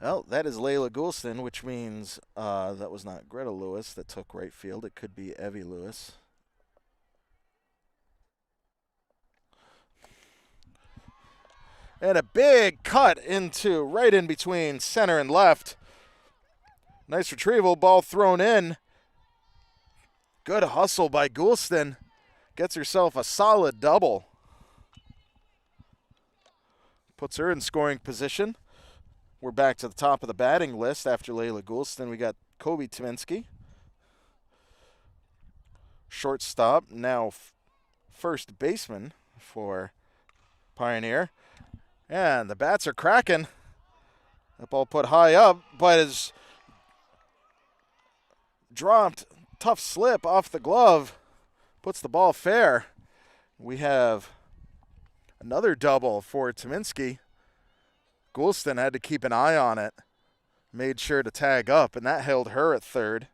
Well, that is Layla Goulston, which means that was not Greta Lewis that took right field. It could be Evie Lewis. And a big cut into right in between center and left. Nice retrieval, ball thrown in. Good hustle by Goulston. Gets herself a solid double. Puts her in scoring position. We're back to the top of the batting list after Layla Goulston. We got Kobe Tyminski. Shortstop, now first baseman for Pioneer. And the bats are cracking. That ball put high up, but is dropped. Tough slip off the glove. Puts the ball fair. We have another double for Tyminski. Goulston had to keep an eye on it. Made sure to tag up, and that held her at third.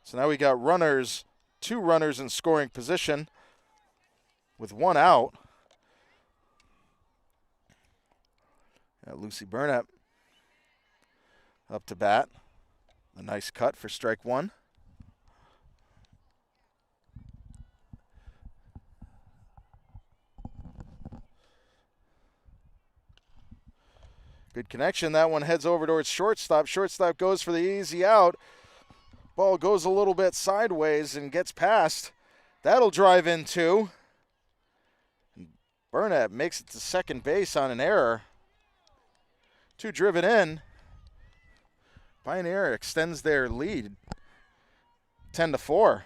So now we got runners, two runners in scoring position with one out. Lucy Burnett up to bat. A nice cut for strike one. Good connection. That one heads over towards shortstop. Shortstop goes for the easy out. Ball goes a little bit sideways and gets past. That'll drive in two. Burnett makes it to second base on an error. Two driven in. Pioneer extends their lead 10-4.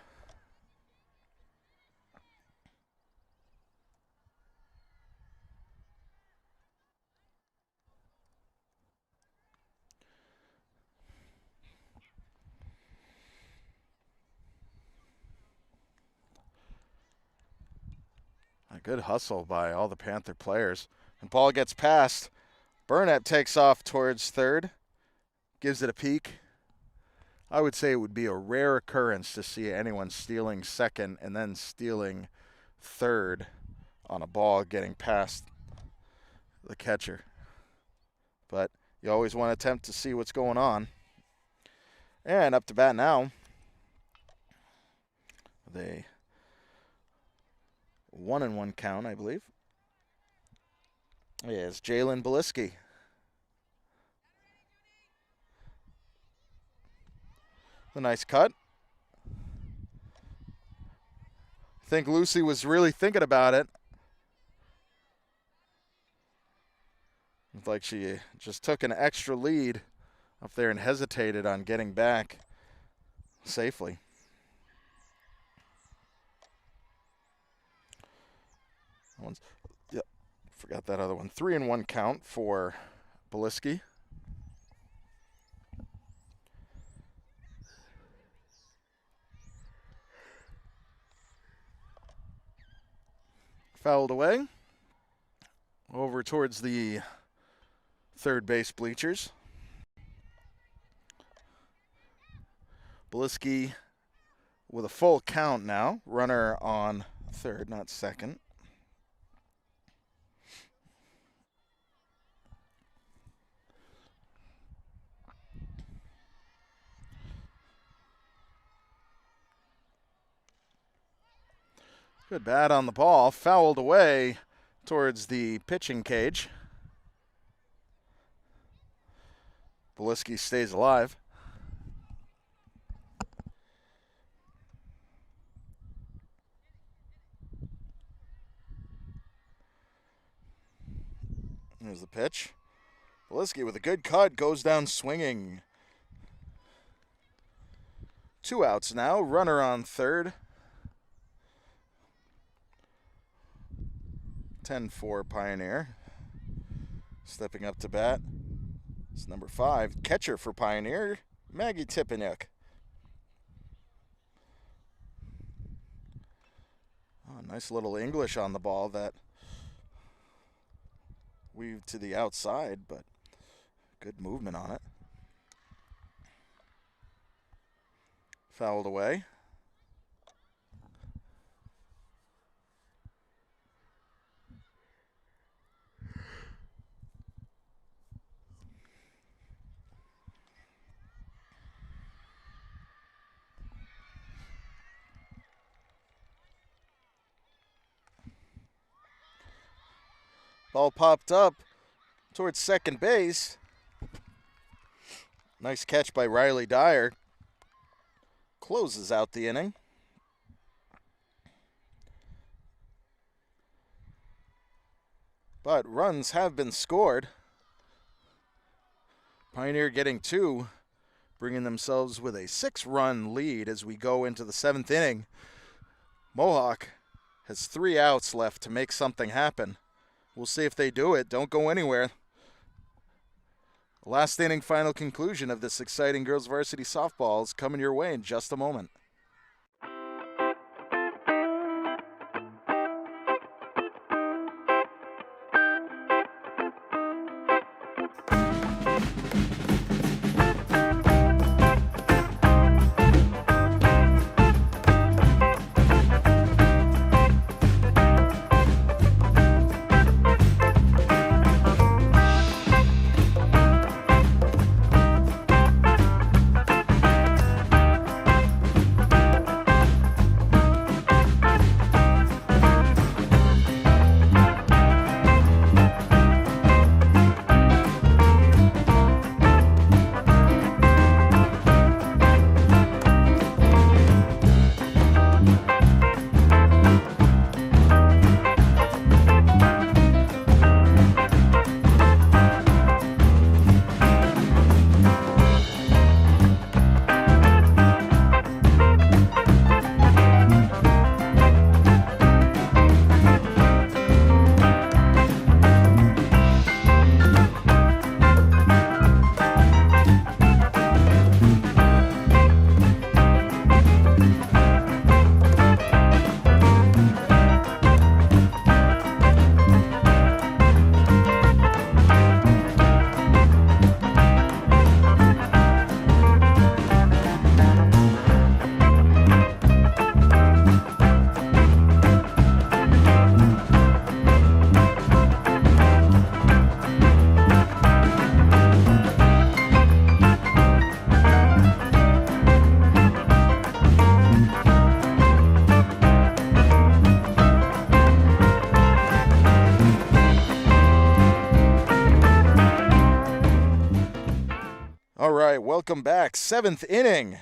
A good hustle by all the Panther players. And ball gets past. Burnett takes off towards third. gives it a peek. I would say it would be a rare occurrence to see anyone stealing second and then stealing third on a ball getting past the catcher. But you always want to attempt to see what's going on. And up to bat now. They 1-1 count, I believe. Yes, Jalen Beliski. A nice cut. I think Lucy was really thinking about it. It's like she just took an extra lead up there and hesitated on getting back safely. Yep, forgot that other one. 3-1 count for Beliski. Fouled away. Over towards the third base bleachers. Beliski with a full count now. Runner on third, not second. Good bat on the ball. Fouled away towards the pitching cage. Beliski stays alive. There's the pitch. Beliski with a good cut goes down swinging. 2 outs now. Runner on third. 10-4 Pioneer. Stepping up to bat. It's number 5. Catcher for Pioneer, Maggie Tipeniuk. Oh, nice little English on the ball that weaved to the outside, but good movement on it. Fouled away. Ball popped up towards second base. Nice catch by Riley Dyer. Closes out the inning. But runs have been scored. Pioneer getting 2, bringing themselves with a 6-run lead as we go into the 7th inning. Mohawk has 3 outs left to make something happen. We'll see if they do it. Don't go anywhere. Last inning final conclusion of this exciting girls varsity softball is coming your way in just a moment. Welcome back. 7th inning.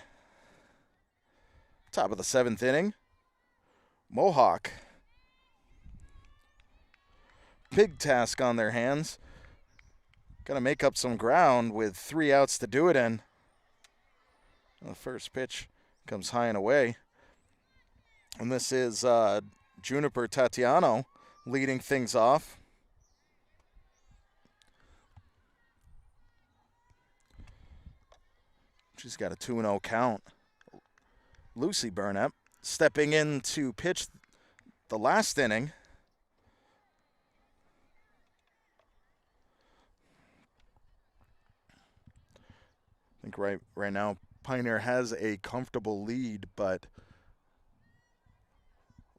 Top of the 7th inning. Mohawk. Big task on their hands. Got to make up some ground with 3 outs to do it in. The first pitch comes high and away. And this is Juniper Tatiano leading things off. She's got a 2-0 count. Lucy Burnett stepping in to pitch the last inning. I think right now Pioneer has a comfortable lead, but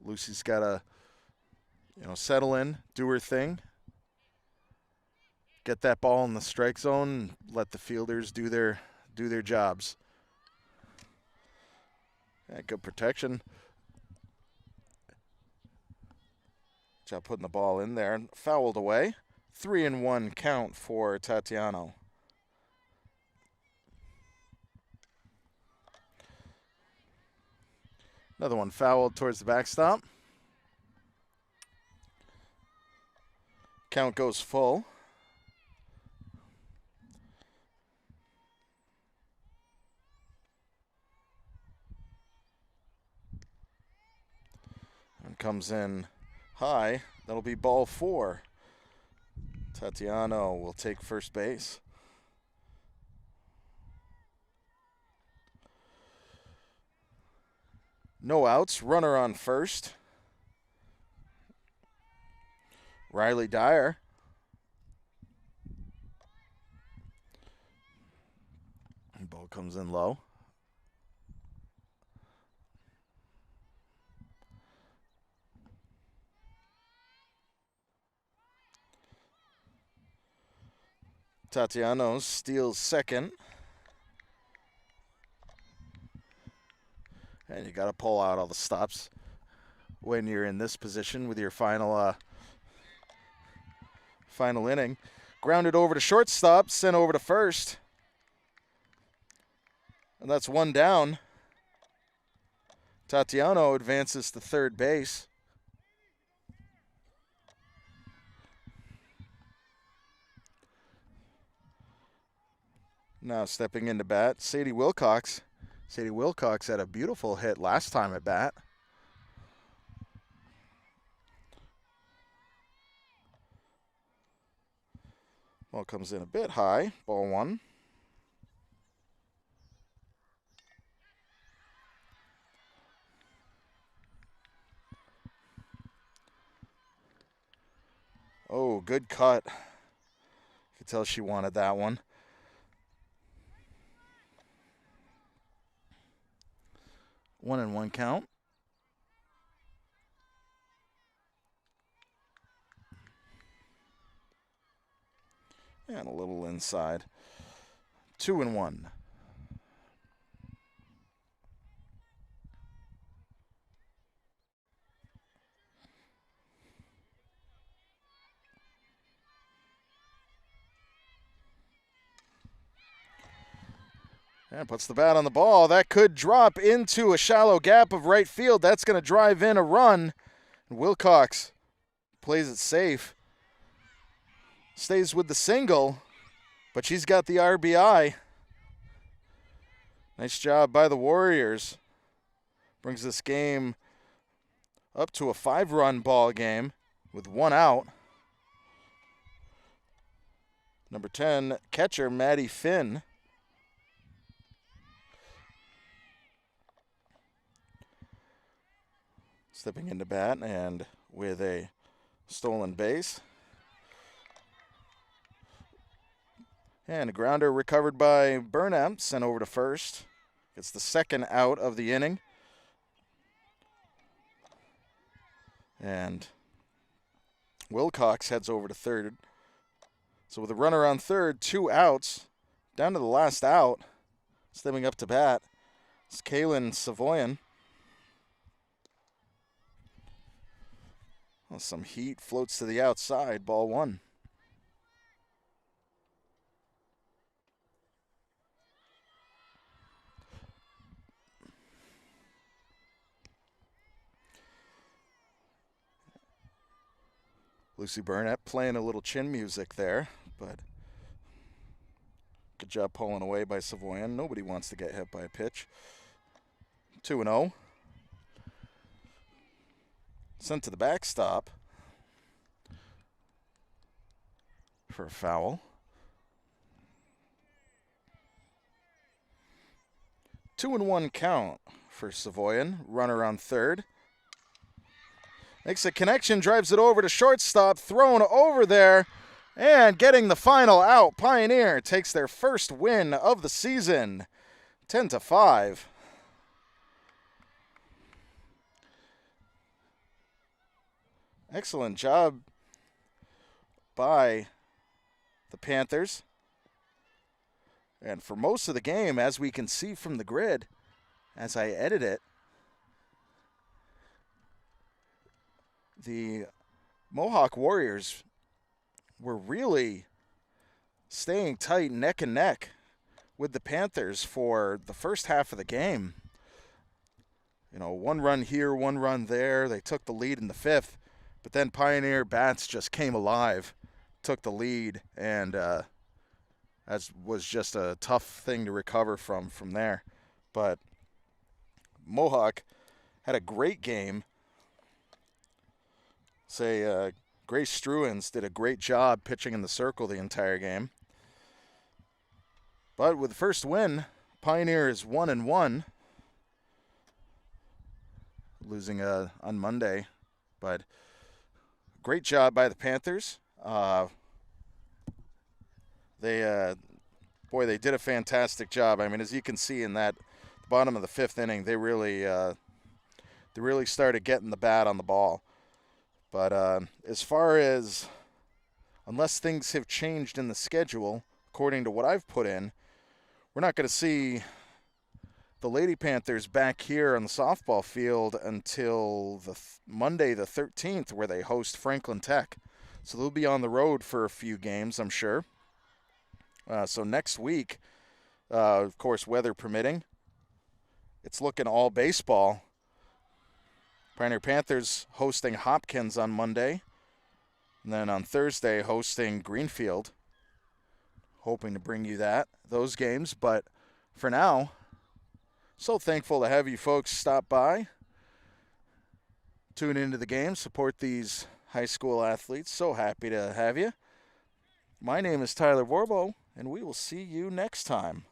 Lucy's got to, settle in, do her thing, get that ball in the strike zone, let the fielders do their jobs. Yeah, good protection. Job putting the ball in there. Fouled away. 3-1 count for Tatiano. Another one fouled towards the backstop. Count goes full. And comes in high. That'll be ball 4. Tatiano will take first base. No outs. Runner on first. Riley Dyer. Ball comes in low. Tatiano steals second. And you got to pull out all the stops when you're in this position with your final inning. Grounded over to shortstop, sent over to first. And that's 1 down. Tatiano advances to third base. Now stepping into bat, Sadie Wilcox. Sadie Wilcox had a beautiful hit last time at bat. Ball comes in a bit high, ball 1. Oh, good cut. You could tell she wanted that one. One and one count. And a little inside. 2-1. And puts the bat on the ball. That could drop into a shallow gap of right field. That's going to drive in a run. Wilcox plays it safe. Stays with the single, but she's got the RBI. Nice job by the Warriors. Brings this game up to a 5-run ball game with 1 out. Number 10, catcher Maddie Finn. Stepping into bat and with a stolen base. And a grounder recovered by Burnham, sent over to first. Gets the 2nd out of the inning. And Wilcox heads over to third. So with a runner on third, 2 outs, down to the last out, stepping up to bat, it's Kaylin Savoyan. Well, some heat floats to the outside, ball 1. Lucy Burnett playing a little chin music there, but good job pulling away by Savoyan. Nobody wants to get hit by a pitch. 2-0. Sent to the backstop for a foul. 2-1 count for Savoyan. Runner on third. Makes a connection, drives it over to shortstop, thrown over there, and getting the final out. Pioneer takes their first win of the season, 10-5. Excellent job by the Panthers. And for most of the game, as we can see from the grid, as I edit it, the Mohawk Warriors were really staying tight neck and neck with the Panthers for the first half of the game. You know, one run here, one run there. They took the lead in the fifth, but then Pioneer bats just came alive, took the lead, and as was just a tough thing to recover from there. But Mohawk had a great game. Grace Struens did a great job pitching in the circle the entire game. But with the first win, Pioneer is 1-1, losing on Monday. But great job by the Panthers. They did a fantastic job. I mean, as you can see in that bottom of the fifth inning, they really started getting the bat on the ball. But as far as, unless things have changed in the schedule, according to what I've put in, we're not going to see the Lady Panthers back here on the softball field until Monday the 13th, where they host Franklin Tech. So they'll be on the road for a few games, I'm sure. So next week, of course, weather permitting, it's looking all baseball. Pioneer Panthers hosting Hopkins on Monday, and then on Thursday hosting Greenfield. Hoping to bring you those games, but for now, so thankful to have you folks stop by, tune into the game, support these high school athletes. So happy to have you. My name is Tyler Warbo, and we will see you next time.